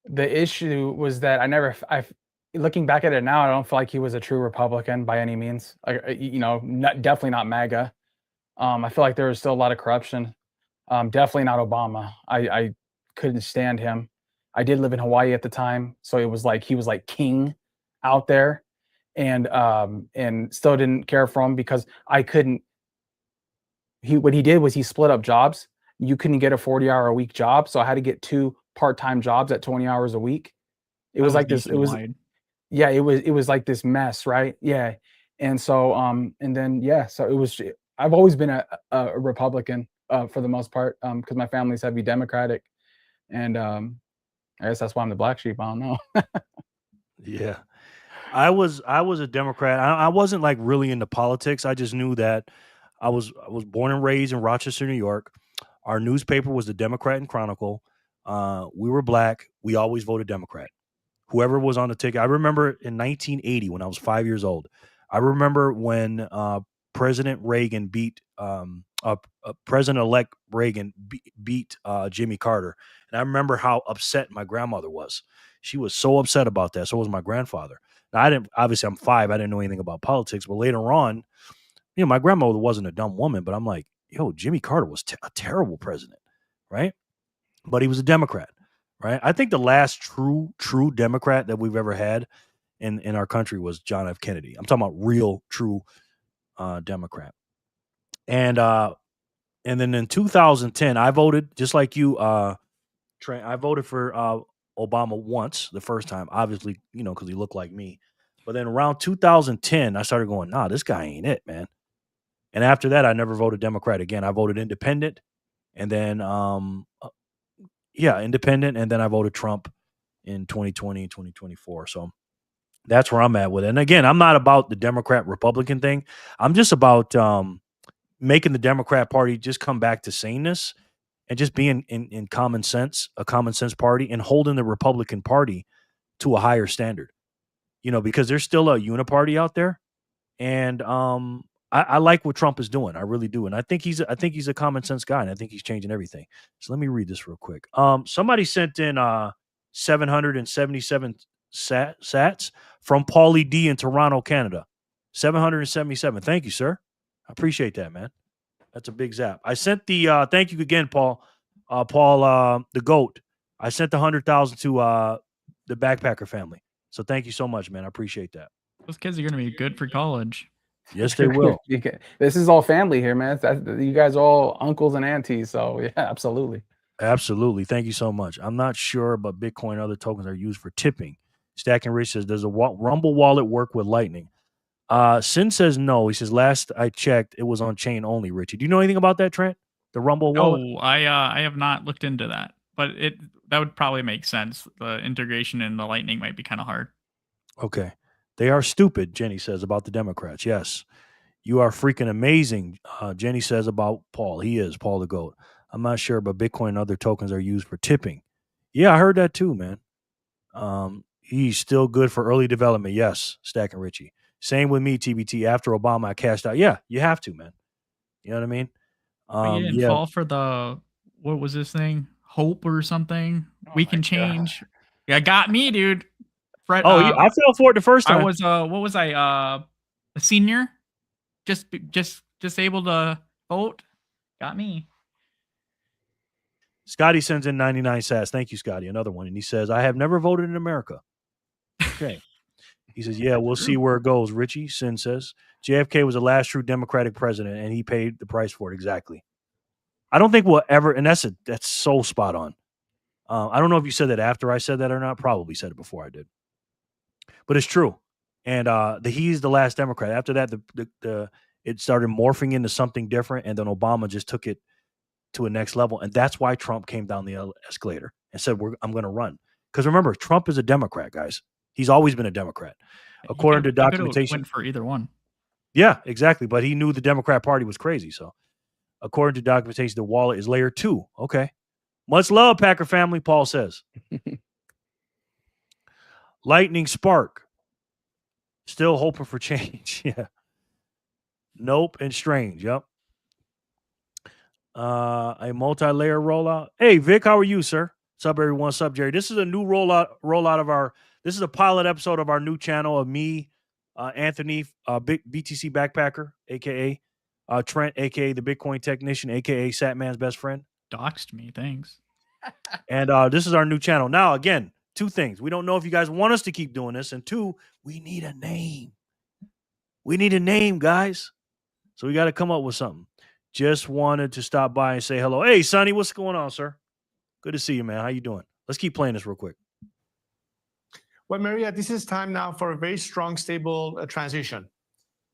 the issue was that looking back at it now, I don't feel like he was a true Republican by any means. Definitely not MAGA. I feel like there was still a lot of corruption. Definitely not Obama. I couldn't stand him. I did live in Hawaii at the time, so it was like he was like king out there, and still didn't care for him because I couldn't. What he did was he split up jobs. You couldn't get a 40-hour a week job, so I had to get 2 part-time jobs at 20 hours a week. It was like this. It was yeah. It was like this mess, right? Yeah. And so and then so it was. I've always been a Republican for the most part because my family's heavy Democratic, and I guess that's why I'm the black sheep. I don't know. Yeah. I was a Democrat. I wasn't like really into politics. I just knew that I was born and raised in Rochester, New York. Our newspaper was the Democrat and Chronicle. We were black. We always voted Democrat. Whoever was on the ticket. I remember in 1980 when I was 5 years old. I remember when President Reagan beat President-elect Reagan beat Jimmy Carter, and I remember how upset my grandmother was. She was so upset about that. So was my grandfather. Now, I didn't. Obviously, I'm 5. I didn't know anything about politics. But later on, my grandmother wasn't a dumb woman. But I'm like, Jimmy Carter was a terrible president, right? But he was a Democrat, right? I think the last true Democrat that we've ever had in our country was John F. Kennedy. I'm talking about real, true Democrat. And then in 2010, I voted just like you, Trent. I voted for Obama once, the first time, obviously, because he looked like me. But then around 2010, I started going, nah, this guy ain't it, man. And after that, I never voted Democrat again. I voted independent, and then independent, and then I voted Trump in 2020, 2024. So that's where I'm at with it. And again, I'm not about the Democrat-Republican thing. I'm just about making the Democrat Party just come back to saneness and just being in common sense, a common sense party, and holding the Republican Party to a higher standard. Because there's still a uniparty out there, and I like what Trump is doing. I really do, and I think he's a common sense guy, and I think he's changing everything. So let me read this real quick. Somebody sent in 777 sats from Paulie D in Toronto, Canada. 777. Thank you, sir. I appreciate that, man. That's a big zap. I sent the thank you again, Paul. Paul the GOAT. I sent the 100,000 to the Backpacker family. So thank you so much, man. I appreciate that. Those kids are going to be good for college. Yes, they will. This is all family here, man. You guys are all uncles and aunties. So yeah, absolutely. Absolutely. Thank you so much. I'm not sure, but Bitcoin and other tokens are used for tipping. Stacking Rich says, does a Rumble wallet work with Lightning? Sin says no. He says, last I checked, it was on chain only, Richie. Do you know anything about that, Trent? The Rumble wallet? Oh, I have not looked into that, but that would probably make sense. The integration in the Lightning might be kind of hard. Okay. They are stupid, Jenny says about the Democrats. Yes. You are freaking amazing, Jenny says about Paul. He is Paul the GOAT. I'm not sure, but Bitcoin and other tokens are used for tipping. Yeah, I heard that too, man. He's still good for early development. Yes, Stacking Richie. Same with me, TBT. After Obama, I cashed out. Yeah, you have to, man. You know what I mean? But you didn't fall for what was this thing? Hope or something? We can change. God. Yeah, got me, dude. Fred, I fell for it the first time. I was what was I? A senior, just able to vote. Got me. Scotty sends in 99 sats. Thank you, Scotty. Another one, and he says, "I have never voted in America." Okay. He says, "Yeah, we'll see where it goes." Richie Sin says, "JFK was the last true Democratic president, and he paid the price for it." Exactly. I don't think we'll ever, and that's so spot on. I don't know if you said that after I said that or not. Probably said it before I did. But it's true, and he's the last Democrat. After that, it started morphing into something different, and then Obama just took it to a next level, and that's why Trump came down the escalator and said, "I'm going to run." Because remember, Trump is a Democrat, guys. He's always been a Democrat, according to documentation. Went for either one. Yeah, exactly. But he knew the Democrat Party was crazy, so According to documentation, the wallet is layer 2. Okay. Much love, Packer family, Paul says. Lightning Spark. Still hoping for change. Yeah. Nope and Strange. Yep. A multi-layer rollout. Hey, Vic, how are you, sir? Sub everyone, sub Jerry. This is a new rollout of our. This is a pilot episode of our new channel of me, Anthony, big BTC backpacker, aka Trent, aka the Bitcoin technician, aka Satman's best friend. Doxed me, thanks. And this is our new channel. Now, again, 2 things. We don't know if you guys want us to keep doing this, and 2, we need a name. We need a name, guys. So we got to come up with something. Just wanted to stop by and say hello. Hey, Sonny, what's going on, sir? Good to see you, man. How you doing? Let's keep playing this real quick. Well, Maria, this is time now for a very strong, stable transition.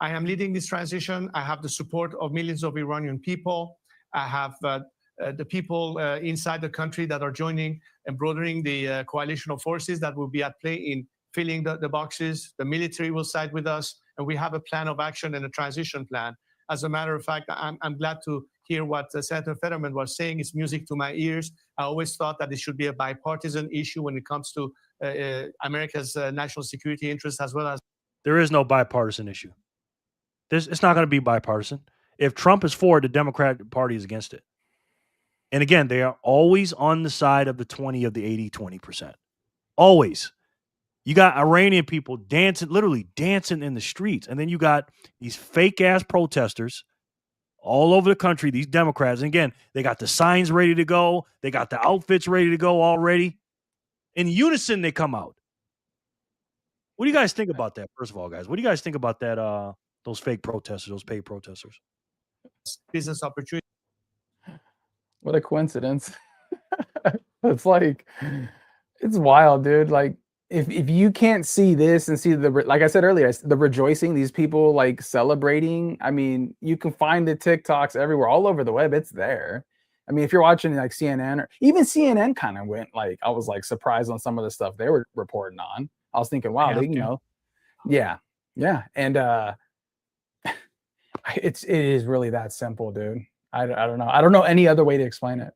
I am leading this transition. I have the support of millions of Iranian people. I have the people inside the country that are joining and broadening the coalition of forces that will be at play in filling the boxes. The military will side with us, and we have a plan of action and a transition plan. As a matter of fact, I'm glad to hear what Senator Fetterman was saying. It's music to my ears. I always thought that it should be a bipartisan issue when it comes to America's national security interests, as well as. There is no bipartisan issue. It's not going to be bipartisan. If Trump is for it, the Democratic Party is against it. And again, they are always on the side of the 20 of the 80-20%. Always. You got Iranian people dancing, literally dancing in the streets. And then you got these fake ass protesters all over the country, these Democrats. And again, they got the signs ready to go. They got the outfits ready to go already. In unison, they come out. What do you guys think about that? First of all, guys, what do you guys think about that? Those fake protesters, those paid protesters? Business opportunity. What a coincidence. It's like, it's wild, dude. Like, if you can't see this and see like I said earlier, the rejoicing, these people like celebrating, I mean, you can find the TikToks everywhere, all over the web. It's there. I mean, if you're watching like CNN, or even CNN kind of went like, I was like surprised on some of the stuff they were reporting on. I was thinking, wow, they, yeah. And it is really that simple, dude. I don't know. I don't know any other way to explain it.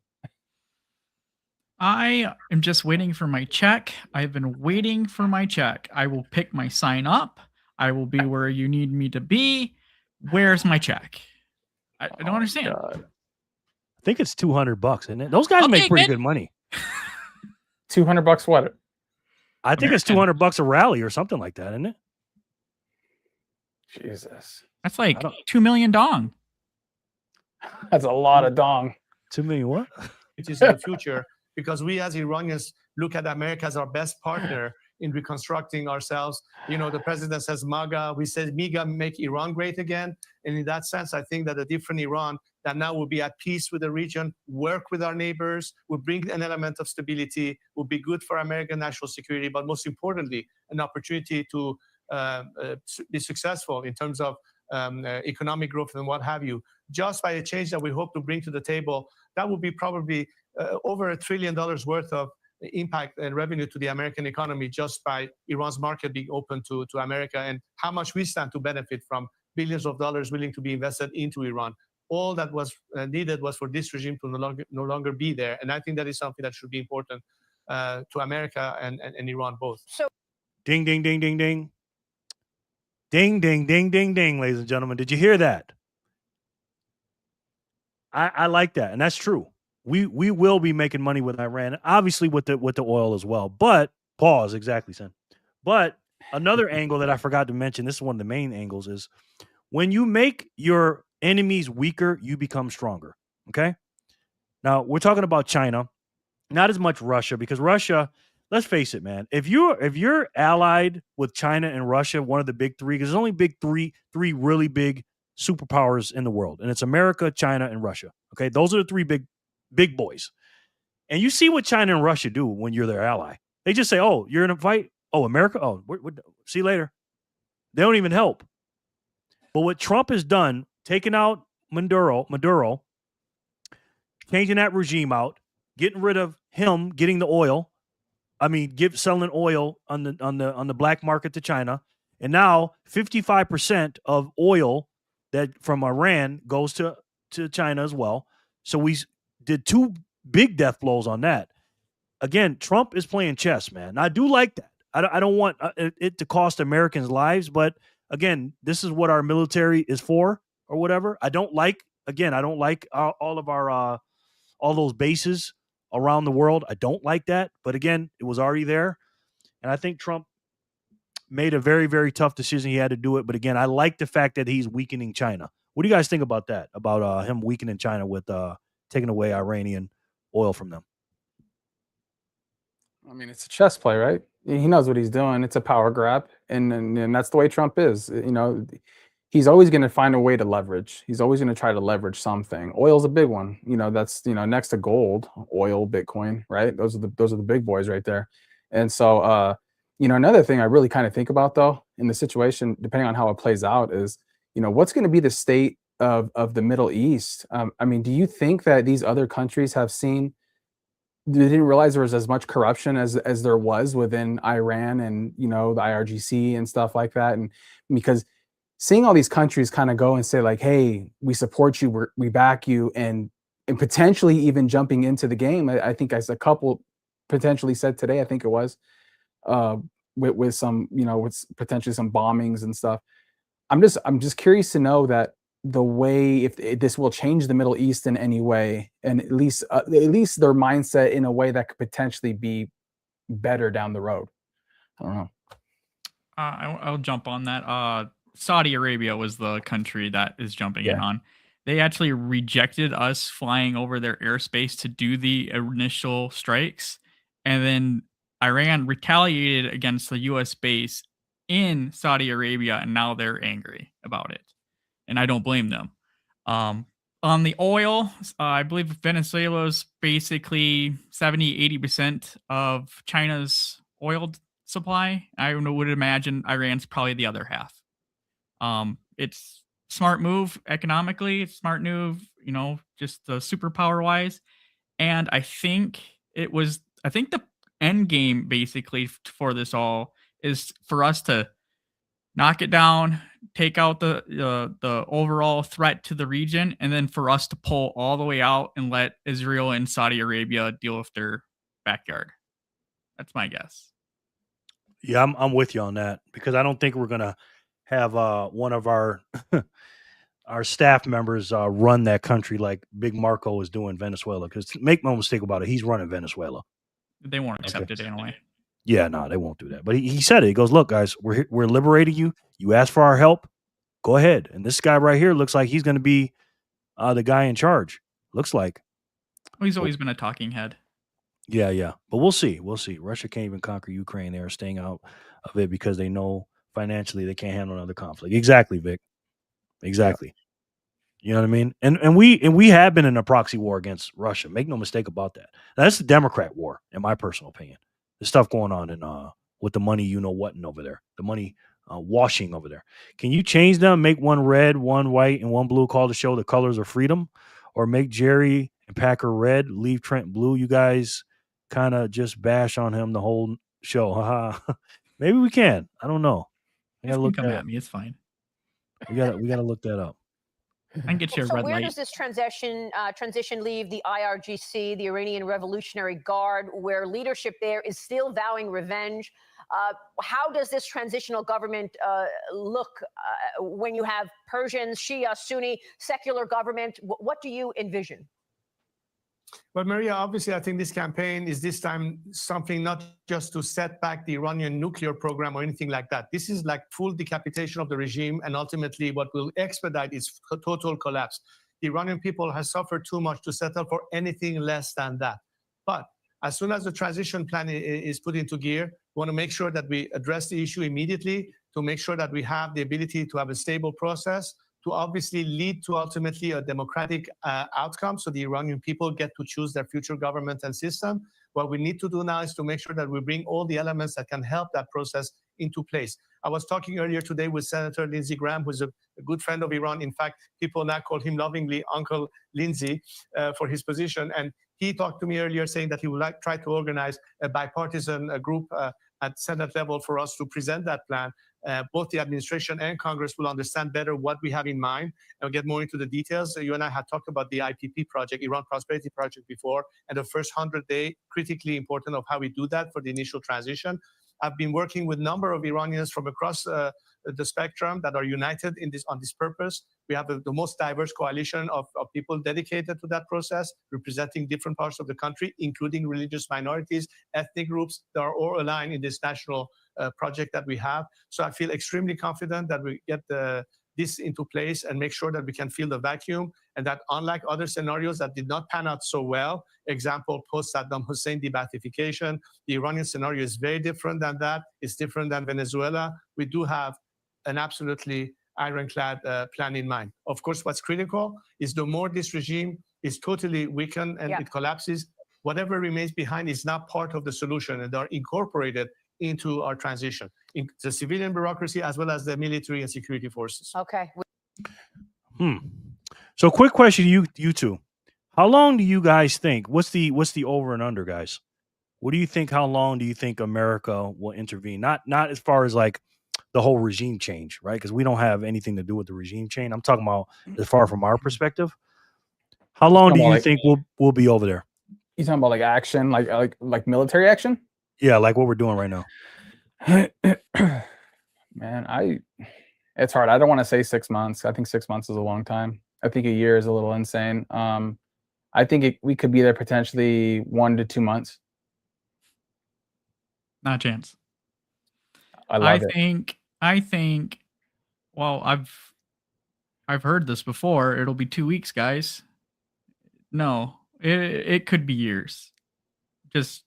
I am just waiting for my check. I've been waiting for my check. I will pick my sign up. I will be where you need me to be. Where's my check? I don't understand. God. I think it's $200, isn't it? Those guys make pretty good money. $200 what? I think it's $200 a rally or something like that, isn't it? Jesus. That's like 2 million dong. That's a lot of dong. 2 million what? It is in the future, because we as Iranians look at America as our best partner in reconstructing ourselves. You know, the president says MAGA. We said MAGA, make Iran great again. And in that sense, I think that a different Iran that now will be at peace with the region, work with our neighbors, will bring an element of stability, will be good for American national security, but most importantly, an opportunity to be successful in terms of economic growth and what have you. Just by a change that we hope to bring to the table, that will be probably over $1 trillion worth of impact and revenue to the American economy, just by Iran's market being open to America, and how much we stand to benefit from billions of dollars willing to be invested into Iran. All that was needed was for this regime to no longer be there. And I think that is something that should be important to America and Iran both. So, ding, ding, ding, ding, ding. Ding, ding, ding, ding, ding, ladies and gentlemen. Did you hear that? I like that. And that's true. We will be making money with Iran, obviously with the oil as well. But pause, exactly, son. But another angle that I forgot to mention, this is one of the main angles, is when you make your enemies weaker, you become stronger. Okay? Now, we're talking about China, not as much Russia, because Russia, let's face it, man. If you're allied with China and Russia, one of the big three, because there's only three really big superpowers in the world, and it's America, China, and Russia. Okay, those are the three big boys. And you see what China and Russia do when you're their ally. They just say, "Oh, you're in a fight. Oh, America. Oh, we're see you later." They don't even help. But what Trump has done, taking out Maduro, changing that regime out, getting rid of him, getting the oil. I mean, selling oil on the black market to China, and now 55% of oil that from Iran goes to to China as well. So we did 2 big death blows on that. Again, Trump is playing chess, man. I do like that. I don't want it to cost Americans lives, but again, this is what our military is for, or whatever. I don't like all of our all those bases around the world. I don't like that, but again, it was already there, and I think Trump made a very, very tough decision. He had to do it, but again, I like the fact that he's weakening China. What do you guys think about that? About him weakening China with taking away Iranian oil from them? I mean, it's a chess play, right? He knows what he's doing. It's a power grab, and that's the way Trump is. You know, he's always going to find a way to leverage. He's always going to try to leverage something. Oil's a big one. You know, that's next to gold, oil, Bitcoin, right? Those are the big boys right there. And so, another thing I really kind of think about though in the situation, depending on how it plays out, is what's going to be the state of the Middle East. I mean, do you think that these other countries have seen? They didn't realize there was as much corruption as there was within Iran and the IRGC and stuff like that, and because seeing all these countries kind of go and say like, hey, we support you, we back you, and potentially even jumping into the game. I think as a couple potentially said today, I think it was with some with potentially some bombings and stuff. I'm just curious to know that the way if this will change the Middle East in any way, and at least their mindset in a way that could potentially be better down the road. I don't know. I'll jump on that. Saudi Arabia was the country that is jumping in on. They actually rejected us flying over their airspace to do the initial strikes, and then Iran retaliated against the U.S. base in Saudi Arabia, and now they're angry about it. And I don't blame them. On the oil, I believe Venezuela is basically 70-80% of China's oil supply. I would imagine Iran's probably the other half. It's smart move economically. It's smart move, just the superpower wise. And I think the end game basically for this all is for us to knock it down, take out the overall threat to the region, and then for us to pull all the way out and let Israel and Saudi Arabia deal with their backyard. That's my guess. Yeah, I'm with you on that, because I don't think we're gonna have one of our our staff members run that country like Big Marco is doing Venezuela. Because make no mistake about it, he's running Venezuela. They won't accept it anyway. Yeah, no, they won't do that. But he said it. He goes, look, guys, we're liberating you. You asked for our help. Go ahead. And this guy right here looks like he's going to be the guy in charge. Looks like. Well, he's always been a talking head. Yeah. But we'll see. Russia can't even conquer Ukraine. They're staying out of it because they know financially they can't handle another conflict. Exactly, Vic. Exactly. You know what I mean? And we have been in a proxy war against Russia. Make no mistake about that. Now, that's the Democrat war, in my personal opinion. There's stuff going on in with the money, over there, the money washing over there. Can you change them? Make one red, one white, and one blue, call to show the colors of freedom, or make Jerry and Packer red, leave Trent blue? You guys kind of just bash on him the whole show. Haha. Maybe we can. I don't know. I gotta look come at me. It's fine. We gotta look that up. I can get you a red where light. does this transition leave the IRGC, the Iranian Revolutionary Guard, where leadership there is still vowing revenge? How does this transitional government look when you have Persians, Shia, Sunni, secular government? What do you envision? Well, Maria, obviously, I think this campaign is this time something not just to set back the Iranian nuclear program or anything like that. This is like full decapitation of the regime, and ultimately what will expedite its total collapse. The Iranian people have suffered too much to settle for anything less than that. But as soon as the transition plan is put into gear, we want to make sure that we address the issue immediately, to make sure that we have the ability to have a stable process, to obviously lead to ultimately a democratic outcome, so the Iranian people get to choose their future government and system. What we need to do now is to make sure that we bring all the elements that can help that process into place. I was talking earlier today with Senator Lindsey Graham, who's a good friend of Iran. In fact, people now call him lovingly Uncle Lindsey for his position. And he talked to me earlier saying that he would try to organize a bipartisan group at Senate level for us to present that plan. Both the administration and Congress will understand better what we have in mind and get more into the details. You and I had talked about the IPP project, Iran Prosperity Project before, and the first 100-day, critically important of how we do that for the initial transition. I've been working with a number of Iranians from across the spectrum that are united on this purpose. We have the most diverse coalition of people dedicated to that process, representing different parts of the country, including religious minorities, ethnic groups that are all aligned in this national project that we have. So I feel extremely confident that we get this into place and make sure that we can fill the vacuum, and that unlike other scenarios that did not pan out so well, example, post-Saddam Hussein debathification, the Iranian scenario is very different than that. It's different than Venezuela. We do have an absolutely ironclad plan in mind. Of course, what's critical is the more this regime is totally weakened and it collapses, whatever remains behind is not part of the solution, and they're incorporated into our transition, in the civilian bureaucracy as well as the military and security forces. Okay. So quick question to you two. How long do you guys think? What's the over and under, guys? What do you think? How long do you think America will intervene? Not as far as like the whole regime change, right? Because we don't have anything to do with the regime change. I'm talking about as far from our perspective. How long do you think we'll be over there? You talking about like action, like military action? Yeah, like what we're doing right now. Man, it's hard. I don't want to say 6 months. I think 6 months is a long time. I think a year is a little insane. I think we could be there potentially 1 to 2 months. Not a chance. I think. Well, I've heard this before. It'll be 2 weeks, guys. No, it could be years. Just,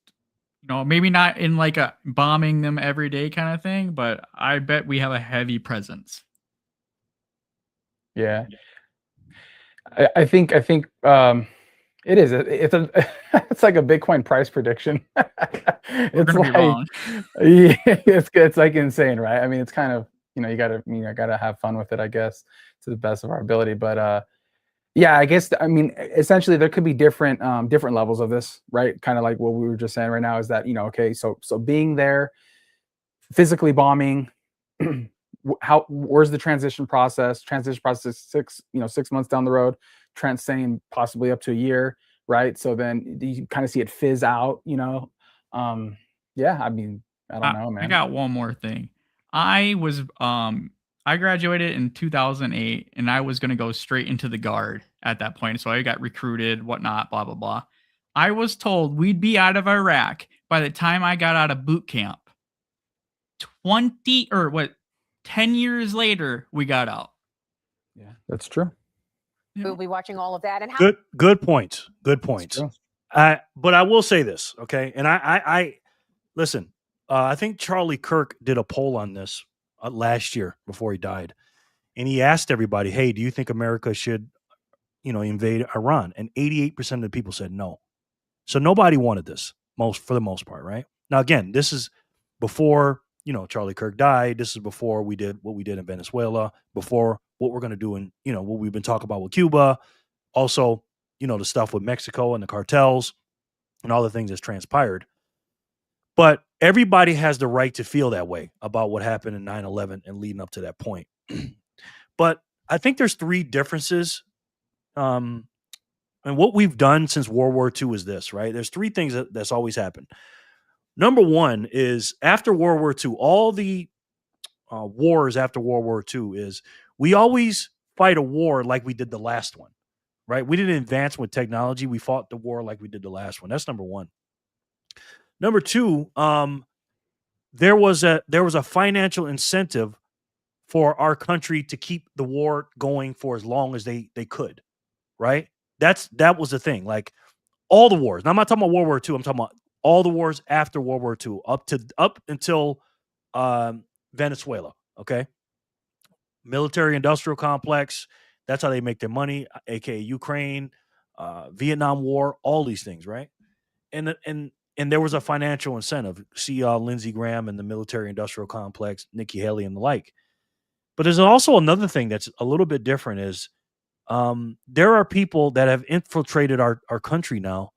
maybe not in like a bombing them every day kind of thing, but I bet we have a heavy presence. Yeah. I think it is. It's like a Bitcoin price prediction. It's like wrong. Yeah, it's like insane, right? I mean, it's kind of, you gotta have fun with it, I guess, to the best of our ability. But yeah, I guess, I mean, essentially there could be different levels of this, right? Kind of like what we were just saying right now is that, okay, so being there, physically bombing, where's the transition process? Transition process 6 months down the road, saying possibly up to a year, right? So then you kind of see it fizz out, Yeah, I mean, I don't know, man. I got one more thing. I graduated in 2008, and I was going to go straight into the Guard at that point. So I got recruited, whatnot, blah, blah, blah. I was told we'd be out of Iraq by the time I got out of boot camp. 10 years later, we got out. Yeah, that's true. We'll be watching all of that. And Good points. Good points. But I will say this, okay? And I listen, I think Charlie Kirk did a poll on this last year before he died. And he asked everybody, hey, do you think America should, invade Iran? And 88% of the people said no. So nobody wanted this, for the most part, right? Now, again, this is before, Charlie Kirk died. This is before we did what we did in Venezuela, before what we're going to do in, what we've been talking about with Cuba. Also, the stuff with Mexico and the cartels and all the things that's transpired. But everybody has the right to feel that way about what happened in 9/11 and leading up to that point. But I think there's 3 differences. And what we've done since World War II is this, right? There's 3 things that's always happened. Number one is after World War II, all the wars after World War II is we always fight a war like we did the last one, right? We didn't advance with technology. We fought the war like we did the last one. That's number one. Number two, there was a financial incentive for our country to keep the war going for as long as they could, right? That was the thing. Like all the wars. Now I'm not talking about World War II. I'm talking about all the wars after World War II, up until Venezuela. Okay, military-industrial complex. That's how they make their money. AKA Ukraine, Vietnam War, all these things, right? And there was a financial incentive. See Lindsey Graham and the military-industrial complex, Nikki Haley and the like. But there's also another thing that's a little bit different is there are people that have infiltrated our country now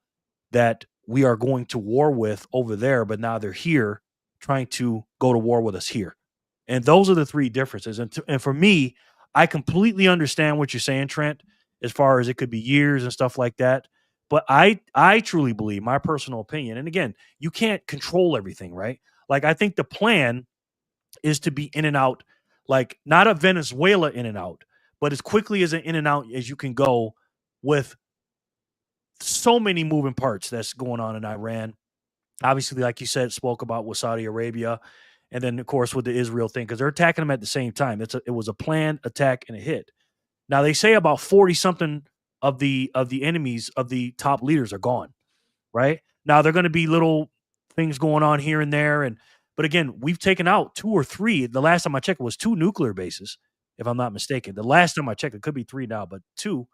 that we are going to war with over there, but now they're here trying to go to war with us here. And those are the three differences. And for me, I completely understand what you're saying, Trent, as far as it could be years and stuff like that. But I truly believe, my personal opinion, and again, you can't control everything, right? Like, I think the plan is to be in and out, like not a Venezuela in and out, but as quickly as an in and out as you can go with so many moving parts that's going on in Iran. Obviously, like you said, spoke about with Saudi Arabia, and then of course with the Israel thing, because they're attacking them at the same time. It was a planned attack and a hit. Now they say about 40 something of the enemies of the top leaders are gone. Right now, they're going to be little things going on here and there, but again, we've taken out 2 or 3. The last time I checked, it was 2 nuclear bases, if I'm not mistaken. The last time I checked, it could be 3 now, but 2.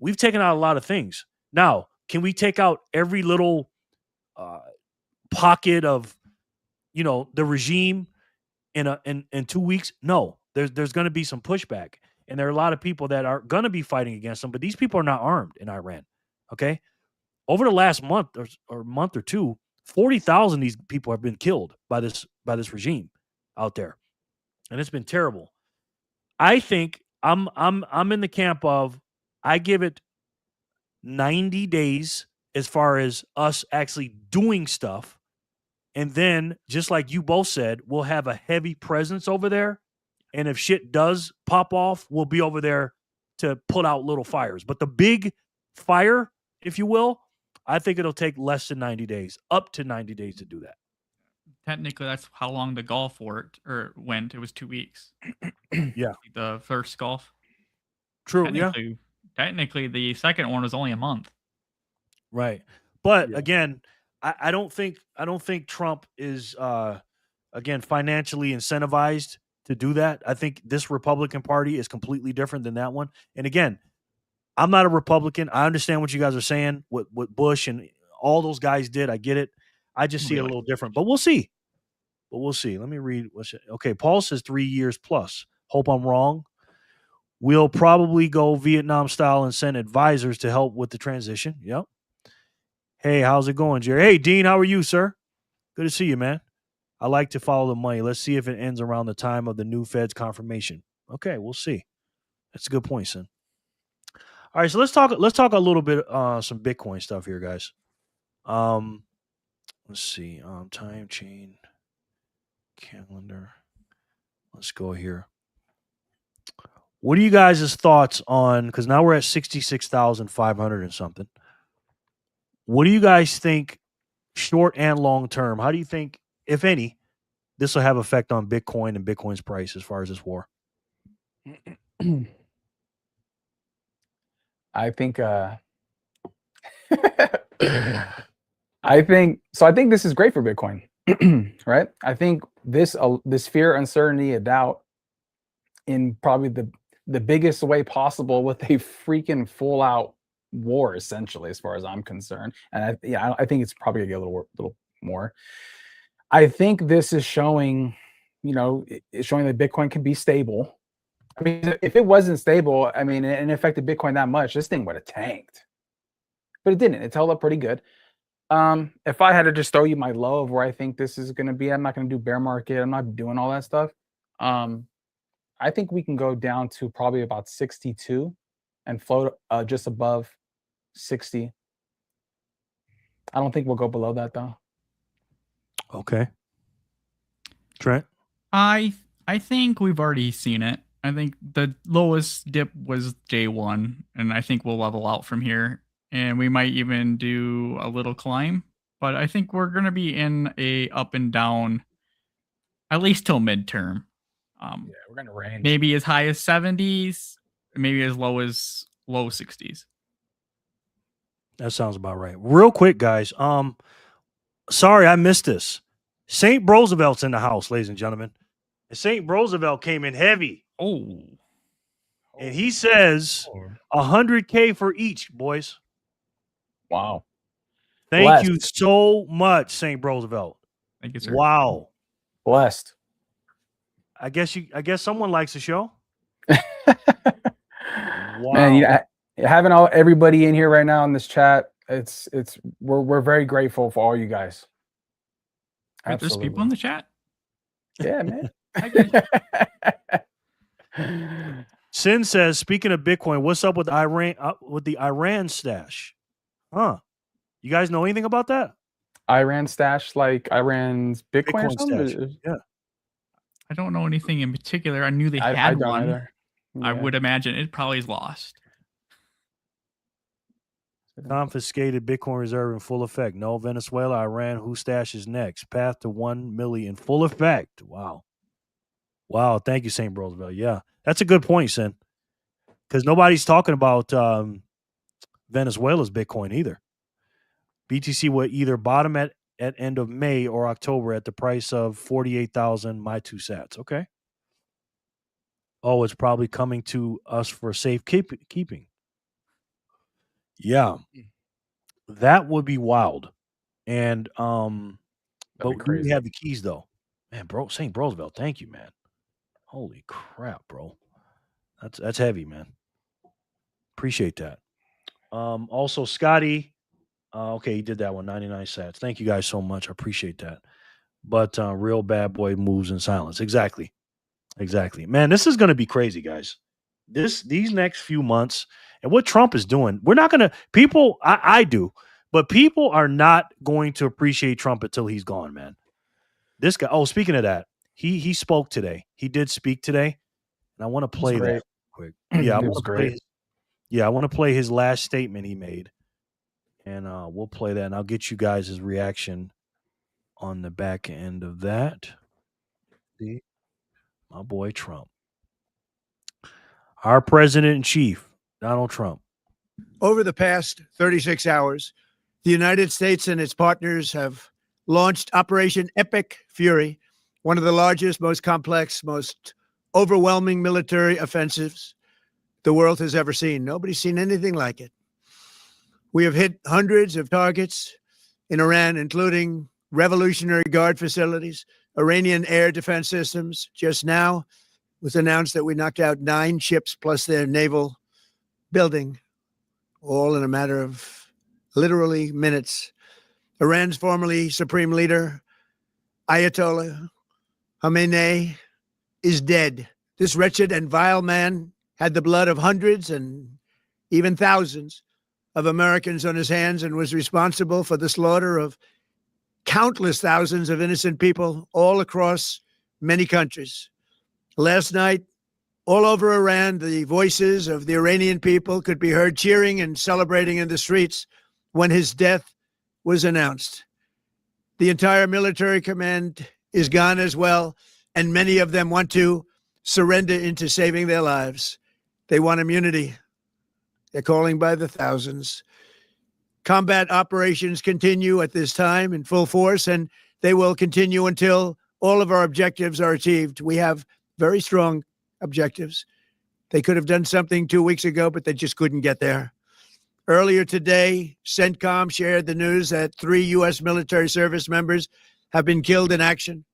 We've taken out a lot of things. Now, can we take out every little pocket of, the regime in 2 weeks? No, there's going to be some pushback, and there are a lot of people that are going to be fighting against them. But these people are not armed in Iran. Okay, over the last month or month or two, 40,000 of these people have been killed by this regime out there, and it's been terrible. I think I'm in the camp of, I give it 90 days as far as us actually doing stuff. And then, just like you both said, we'll have a heavy presence over there. And if shit does pop off, we'll be over there to put out little fires. But the big fire, if you will, I think it'll take less than 90 days, up to 90 days to do that. Technically, that's how long the Gulf went. It was 2 weeks. Yeah. The first Gulf. True, yeah. Technically, the second one was only a month. Right. But again, I don't think Trump is again financially incentivized to do that. I think this Republican Party is completely different than that one. And again, I'm not a Republican. I understand what you guys are saying, what Bush and all those guys did. I get it. I just see it a little different. But we'll see. Let me read. Okay, Paul says 3 years plus. Hope I'm wrong. We'll probably go Vietnam style and send advisors to help with the transition. Yep. Hey, how's it going, Jerry? Hey, Dean, how are you, sir? Good to see you, man. I like to follow the money. Let's see if it ends around the time of the new Fed's confirmation. Okay, we'll see. That's a good point, son. All right, so let's talk a little bit some Bitcoin stuff here, guys. Let's see. Time chain calendar. Let's go here. What are you guys' thoughts on, because now we're at 66,500 and something. What do you guys think, short and long term? How do you think, if any, this will have effect on Bitcoin and Bitcoin's price as far as this war? I think I think this is great for Bitcoin. Right? I think this fear, uncertainty, and doubt in probably the biggest way possible with a freaking full out war, essentially, as far as I'm concerned. And I think it's probably gonna get a little more. I think this is showing, it's showing that Bitcoin can be stable. I mean, if it wasn't stable, I mean, and it affected Bitcoin that much, this thing would have tanked. But it didn't. It held up pretty good. If I had to just throw you my low of where I think this is going to be, I'm not going to do bear market. I'm not doing all that stuff. I think we can go down to probably about 62 and float just above 60. I don't think we'll go below that, though. Okay. Trent? I think we've already seen it. I think the lowest dip was day one, and I think we'll level out from here. And we might even do a little climb. But I think we're going to be in a up and down, at least till midterm. We're going to range. Maybe as high as 70s, maybe as low 60s. That sounds about right. Real quick, guys. Sorry, I missed this. St. Roosevelt's in the house, ladies and gentlemen. And St. Roosevelt came in heavy. Oh. And he says 100K for each, boys. Wow. Thank you so much, St. Roosevelt. Thank you, sir. Wow. Blessed. I guess someone likes the show. Wow. Man, having everybody in here right now in this chat, we're very grateful for all you guys. Wait, there's people in the chat? Yeah, man. Hi, guys. Sin says, speaking of Bitcoin, what's up with the Iran stash? Huh? You guys know anything about that? Iran stash, like Iran's Bitcoin, or Bitcoin something? stash. Yeah. I don't know anything in particular. I knew they I had don't one. either. I Yeah. would imagine it probably is lost. Confiscated Bitcoin reserve in full effect. No, Venezuela, Iran, who stashes next? Path to 1 million in full effect. Wow. Wow. Thank you, St. Roosevelt. Yeah. That's a good point, Sin. Because nobody's talking about Venezuela's Bitcoin either. BTC will either bottom at end of May or October at the price of 48,000, my 2 sats. Okay. Oh, it's probably coming to us for safe keeping. Yeah. That would be wild. And but be do we crazy. have the keys though? Man, bro, St. Roosevelt, thank you, man. Holy crap, bro. That's heavy, man. Appreciate that. Also Scotty, okay, he did that one, 99 sats. Thank you guys so much. I appreciate that. But real bad boy moves in silence. Exactly. Man, this is gonna be crazy, guys. These next few months and what Trump is doing, we're not gonna people, I do, but people are not going to appreciate Trump until he's gone, man. This guy, oh, speaking of that, he spoke today. He did speak today. And I want to play that great. quick. Yeah, I It was want to great. I want to play his last statement he made. And we'll play that and I'll get you guys his reaction on the back end of that. See? My boy Trump. Our president in chief, Donald Trump. Over the past 36 hours, the United States and its partners have launched Operation Epic Fury, one of the largest, most complex, most overwhelming military offensives the world has ever seen. Nobody's seen anything like it. We have hit hundreds of targets in Iran, including Revolutionary Guard facilities, Iranian air defense systems. Just now, it was announced that we knocked out 9 ships plus their naval building, all in a matter of literally minutes. Iran's formerly supreme leader, Ayatollah Khamenei, is dead. This wretched and vile man had the blood of hundreds and even thousands of Americans on his hands and was responsible for the slaughter of countless thousands of innocent people all across many countries. Last night, all over Iran, the voices of the Iranian people could be heard cheering and celebrating in the streets when his death was announced. The entire military command is gone as well, and many of them want to surrender into saving their lives. They want immunity. They're calling by the thousands. Combat operations continue at this time in full force, and they will continue until all of our objectives are achieved. We have very strong objectives. They could have done something 2 weeks ago, but they just couldn't get there. Earlier today, CENTCOM shared the news that 3 U.S. military service members have been killed in action.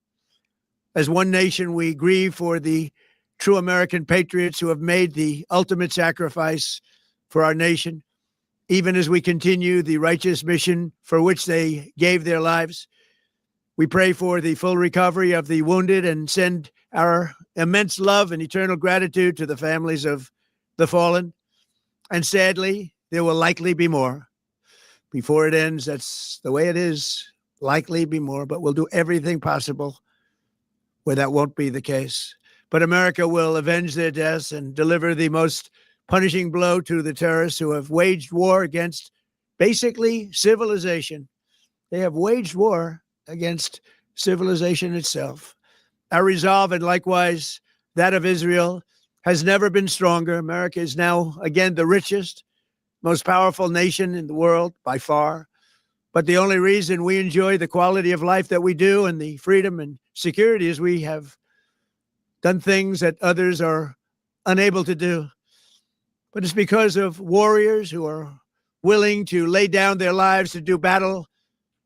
As one nation, we grieve for the true American patriots who have made the ultimate sacrifice for our nation, even as we continue the righteous mission for which they gave their lives. We pray for the full recovery of the wounded and send our immense love and eternal gratitude to the families of the fallen. And sadly, there will likely be more. Before it ends, that's the way it is. Likely be more, but we'll do everything possible where that won't be the case. But America will avenge their deaths and deliver the most punishing blow to the terrorists who have waged war against basically civilization. They have waged war against civilization itself. Our resolve, and likewise that of Israel, has never been stronger. America is now, again, the richest, most powerful nation in the world by far. But the only reason we enjoy the quality of life that we do and the freedom and security is we have done things that others are unable to do. But it's because of warriors who are willing to lay down their lives to do battle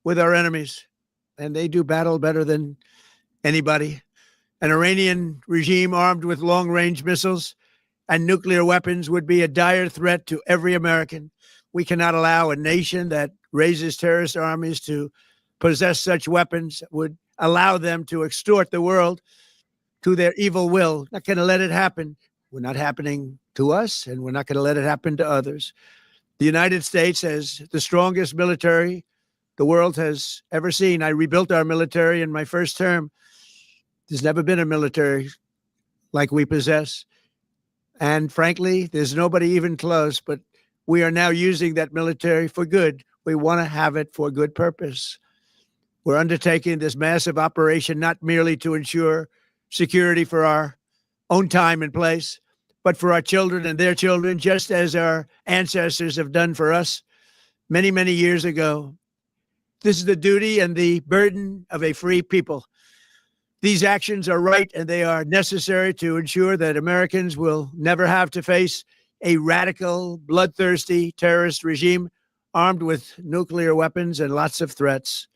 with our enemies. And they do battle better than anybody. An Iranian regime armed with long-range missiles and nuclear weapons would be a dire threat to every American. We cannot allow a nation that raises terrorist armies to possess such weapons. Would allow them to extort the world to their evil will. Not going to let it happen. We're not happening to us, and we're not going to let it happen to others. The United States has the strongest military the world has ever seen. I rebuilt our military in my first term. There's never been a military like we possess. And frankly, there's nobody even close, but we are now using that military for good. We want to have it for good purpose. We're undertaking this massive operation not merely to ensure security for our own time and place, but for our children and their children, just as our ancestors have done for us many, many years ago. This is the duty and the burden of a free people. These actions are right, and they are necessary to ensure that Americans will never have to face a radical, bloodthirsty terrorist regime armed with nuclear weapons and lots of threats.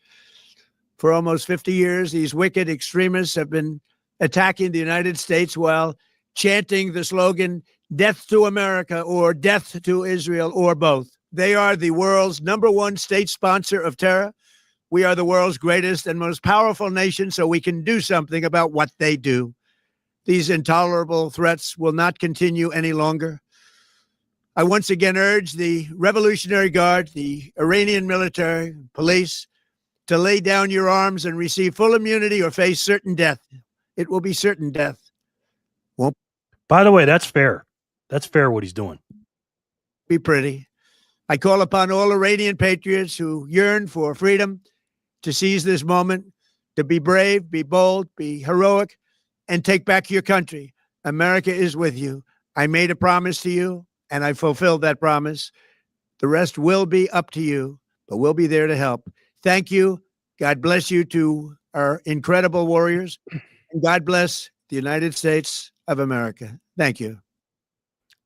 For almost 50 years, these wicked extremists have been attacking the United States while chanting the slogan, "Death to America" or "Death to Israel," or both. They are the world's #1 state sponsor of terror. We are the world's greatest and most powerful nation, so we can do something about what they do. These intolerable threats will not continue any longer. I once again urge the Revolutionary Guard, the Iranian military, police, to lay down your arms and receive full immunity or face certain death. It will be certain death. Won't By the way, that's fair. That's fair what he's doing. be pretty. I call upon all Iranian patriots who yearn for freedom to seize this moment, to be brave, be bold, be heroic, and take back your country. America is with you. I made a promise to you, and I fulfilled that promise. The rest will be up to you, but we'll be there to help. Thank you. God bless you to our incredible warriors, and God bless the United States of America. Thank you.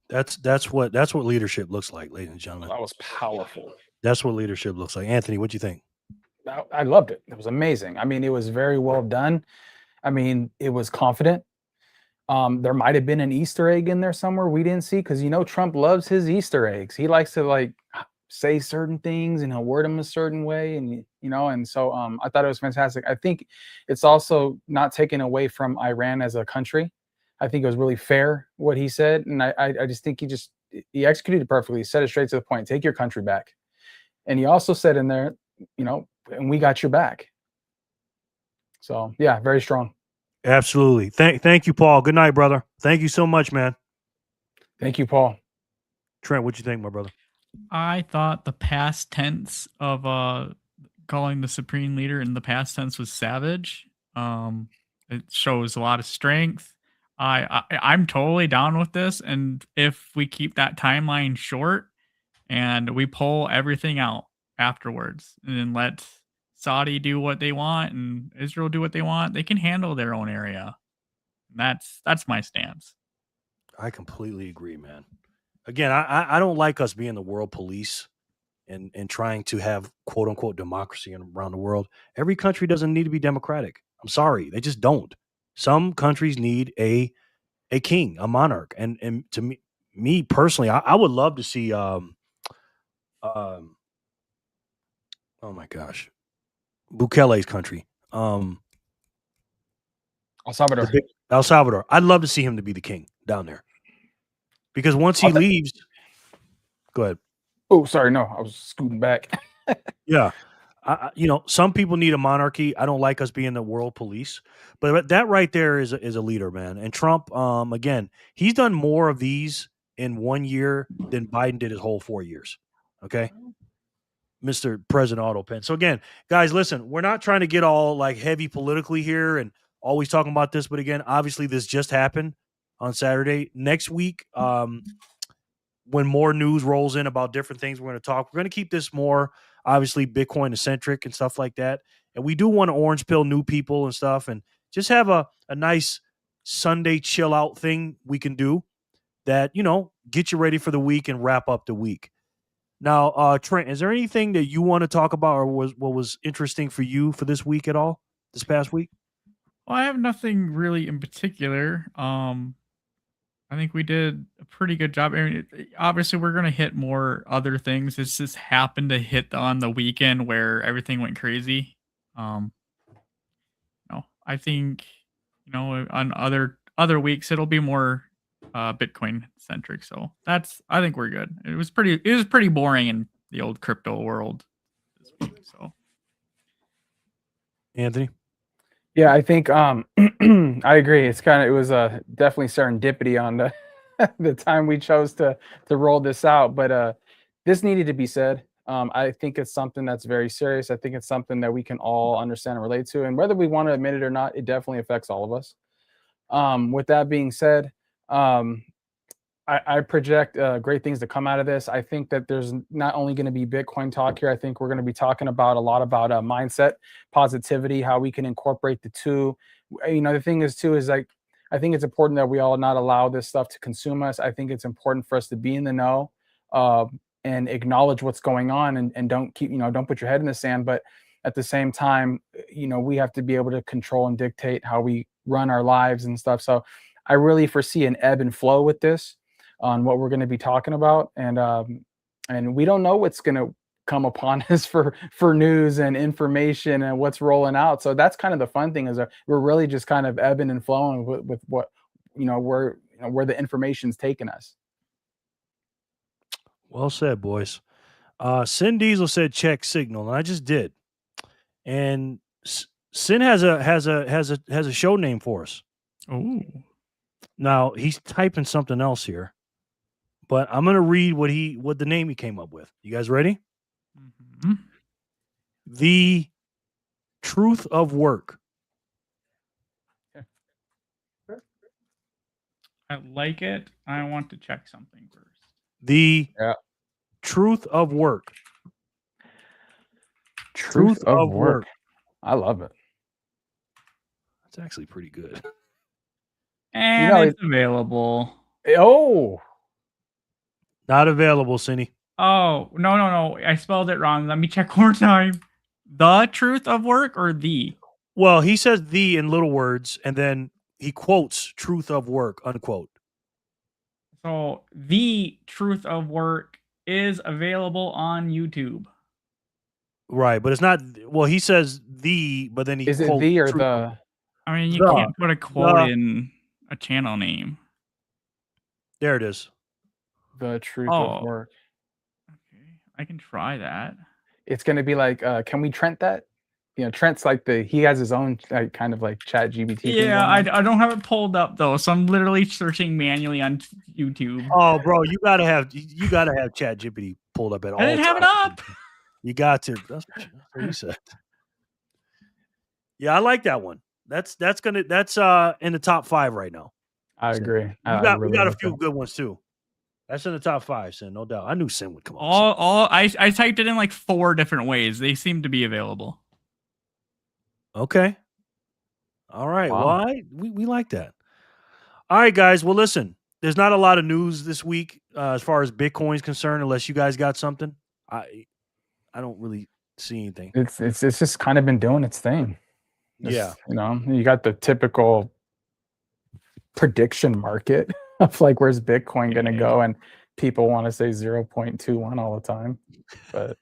That's what leadership looks like, ladies and gentlemen. That was powerful. That's what leadership looks like. Anthony, what do you think? I loved it. It was amazing. I mean, it was very well done. I mean, it was confident. There might have been an Easter egg in there somewhere we didn't see, because Trump loves his Easter eggs. He likes to say certain things and he'll word them a certain way, and and so I thought it was fantastic. I think it's also not taken away from Iran as a country. I think it was really fair what he said, and I just think he executed it perfectly. He said it straight to the point. Take your country back. And he also said in there, and we got your back. So yeah, very strong. Absolutely. Thank you, Paul. Good night, brother. Thank you so much, man. Thank you, Paul. Trent, what you think, my brother? I thought the past tense of calling the supreme leader in the past tense was savage. It shows a lot of strength. I'm totally down with this, and if we keep that timeline short and we pull everything out afterwards and then let Saudi do what they want and Israel do what they want, they can handle their own area. That's my stance. I completely agree, man. Again, I don't like us being the world police and trying to have quote unquote democracy around the world. Every country doesn't need to be democratic. I'm sorry, they just don't. Some countries need a king, a monarch, and to me personally, I would love to see oh my gosh, Bukele's country, El Salvador. El Salvador. I'd love to see him to be the king down there, because once he leaves, go ahead. Oh, sorry, no, I was scooting back. Yeah. Some people need a monarchy. I don't like us being the world police, but that right there is a leader, man. And Trump, again, he's done more of these in 1 year than Biden did his whole 4 years. Okay. Mr. President Auto Pen. So again, guys, listen, we're not trying to get all heavy politically here and always talking about this, but again, obviously this just happened on Saturday. Next week, when more news rolls in about different things, we're going to talk. We're going to keep this more obviously Bitcoin centric and stuff like that. And we do want to orange pill new people and stuff, and just have a nice Sunday chill out thing we can do that, get you ready for the week and wrap up the week. Now, Trent, is there anything that you want to talk about or what was interesting for you for this week at all, this past week? Well, I have nothing really in particular. I think we did a pretty good job. I mean, obviously, we're going to hit more other things. It's just happened to hit on the weekend where everything went crazy. I think, on other weeks it'll be more Bitcoin centric. So I think we're good. It was pretty boring in the old crypto world this week. So Anthony? Yeah, I think I agree. It was definitely serendipity on the the time we chose to roll this out, but this needed to be said. I think it's something that's very serious. I think it's something that we can all understand and relate to, and whether we want to admit it or not, it definitely affects all of us. With that being said, I project great things to come out of this. I think that there's not only going to be Bitcoin talk here. I think we're going to be talking about a lot about mindset, positivity, how we can incorporate the two. The thing is too is like I think it's important that we all not allow this stuff to consume us. I think it's important for us to be in the know and acknowledge what's going on and don't don't put your head in the sand. But at the same time, we have to be able to control and dictate how we run our lives and stuff. So I really foresee an ebb and flow with this on what we're going to be talking about, and we don't know what's going to come upon us for news and information and what's rolling out. So that's kind of the fun thing is that we're really just kind of ebbing and flowing with what where the information's taking us. Well said, boys. Sin Diesel said check signal, and I just did. And Sin has a show name for us. oh, Now he's typing something else here, but I'm gonna read what the name he came up with. You guys ready? mhm. The Truth of Work. I like it. I want to check something first. The Yeah. Truth of Work. Truth of work. I love it. That's actually pretty good. And it's available. Oh, Not available, Cindy. Oh, no. I spelled it wrong. Let me check one more time. The Truth of Work or the? Well, he says the in little words, and then he quotes truth of work, unquote. So the Truth of Work is available on YouTube. Right, but it's not. Well, he says the, but then he is it quotes the or truth- the? I mean, you can't put a quote in a channel name. There it is. The Truth Oh. of Work. Okay, I can try that. It's going to be like, can we Trent that? Trent's like he has his own kind of like chat GBT. Yeah, I don't have it pulled up though, so I'm literally searching manually on YouTube. Oh, bro, you gotta have ChatGPT pulled up at all. I didn't have it times. up. You got to. That's what you said. Yeah, I like that one. That's in the top 5 right now. I agree. We got a few good ones too. That's in the top 5, Sin, no doubt. I knew Sin would come on. I typed it in like 4 different ways. They seem to be available. Okay. All right. Wow. Well, we like that. All right, guys. Well, listen, there's not a lot of news this week as far as Bitcoin's concerned, unless you guys got something. I don't really see anything. It's just kind of been doing its thing. Yeah. You got the typical prediction market of like where's Bitcoin going to go, and people want to say 0.21 all the time, but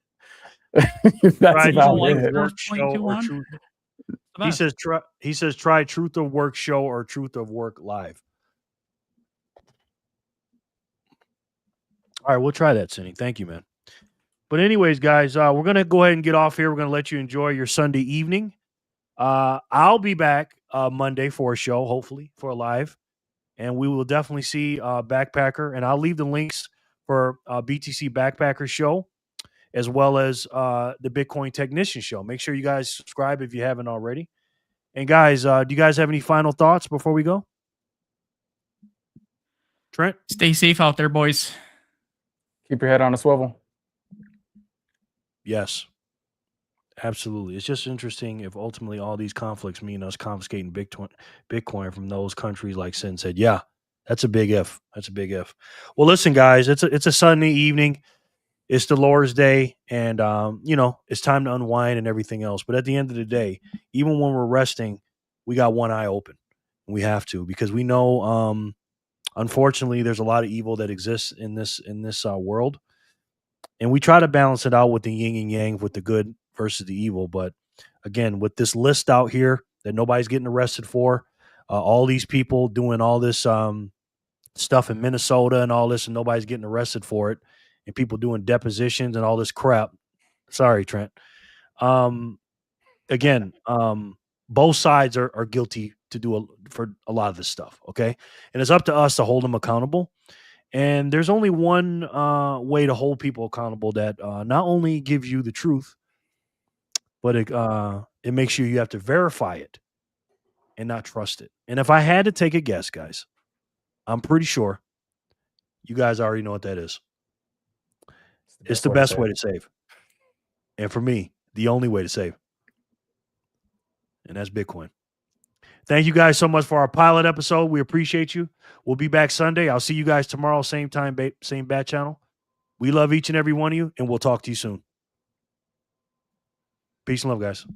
that's Right, about like it. Work show or 0.21? truth. He says try Truth of Work show or Truth of Work live. All right, we'll try that, Cindy. Thank you, man. But anyways, guys, we're gonna go ahead and get off here. We're gonna let you enjoy your Sunday evening. I'll be back Monday for a show, hopefully for a live, and we will definitely see Backpacker. And I'll leave the links for BTC Backpacker show, as well as the Bitcoin Technician show. Make sure you guys subscribe if you haven't already. And guys, do you guys have any final thoughts before we go? Trent? Stay safe out there, boys. Keep your head on a swivel. Yes, absolutely. It's just interesting if ultimately all these conflicts mean us confiscating Bitcoin from those countries, like Sin said. Yeah, that's a big if. That's a big if. Well, listen, guys, it's a Sunday evening. It's the Lord's Day, and it's time to unwind and everything else. But at the end of the day, even when we're resting, we got one eye open. We have to, because we know, unfortunately, there's a lot of evil that exists in this world, and we try to balance it out with the yin and yang, with the good versus the evil. But again, with this list out here, that nobody's getting arrested for. All these people doing all this stuff in Minnesota and all this, and nobody's getting arrested for it, and people doing depositions and all this crap. Sorry, Trent. Again, both sides are guilty to do for a lot of this stuff. Okay, and it's up to us to hold them accountable. And there's only one way to hold people accountable that not only gives you the truth, but it makes sure you have to verify it and not trust it. And if I had to take a guess, guys, I'm pretty sure you guys already know what that is. It's the best way to save. And for me, the only way to save. And that's Bitcoin. Thank you guys so much for our pilot episode. We appreciate you. We'll be back Sunday. I'll see you guys tomorrow, same time, same bat channel. We love each and every one of you, and we'll talk to you soon. Peace and love, guys.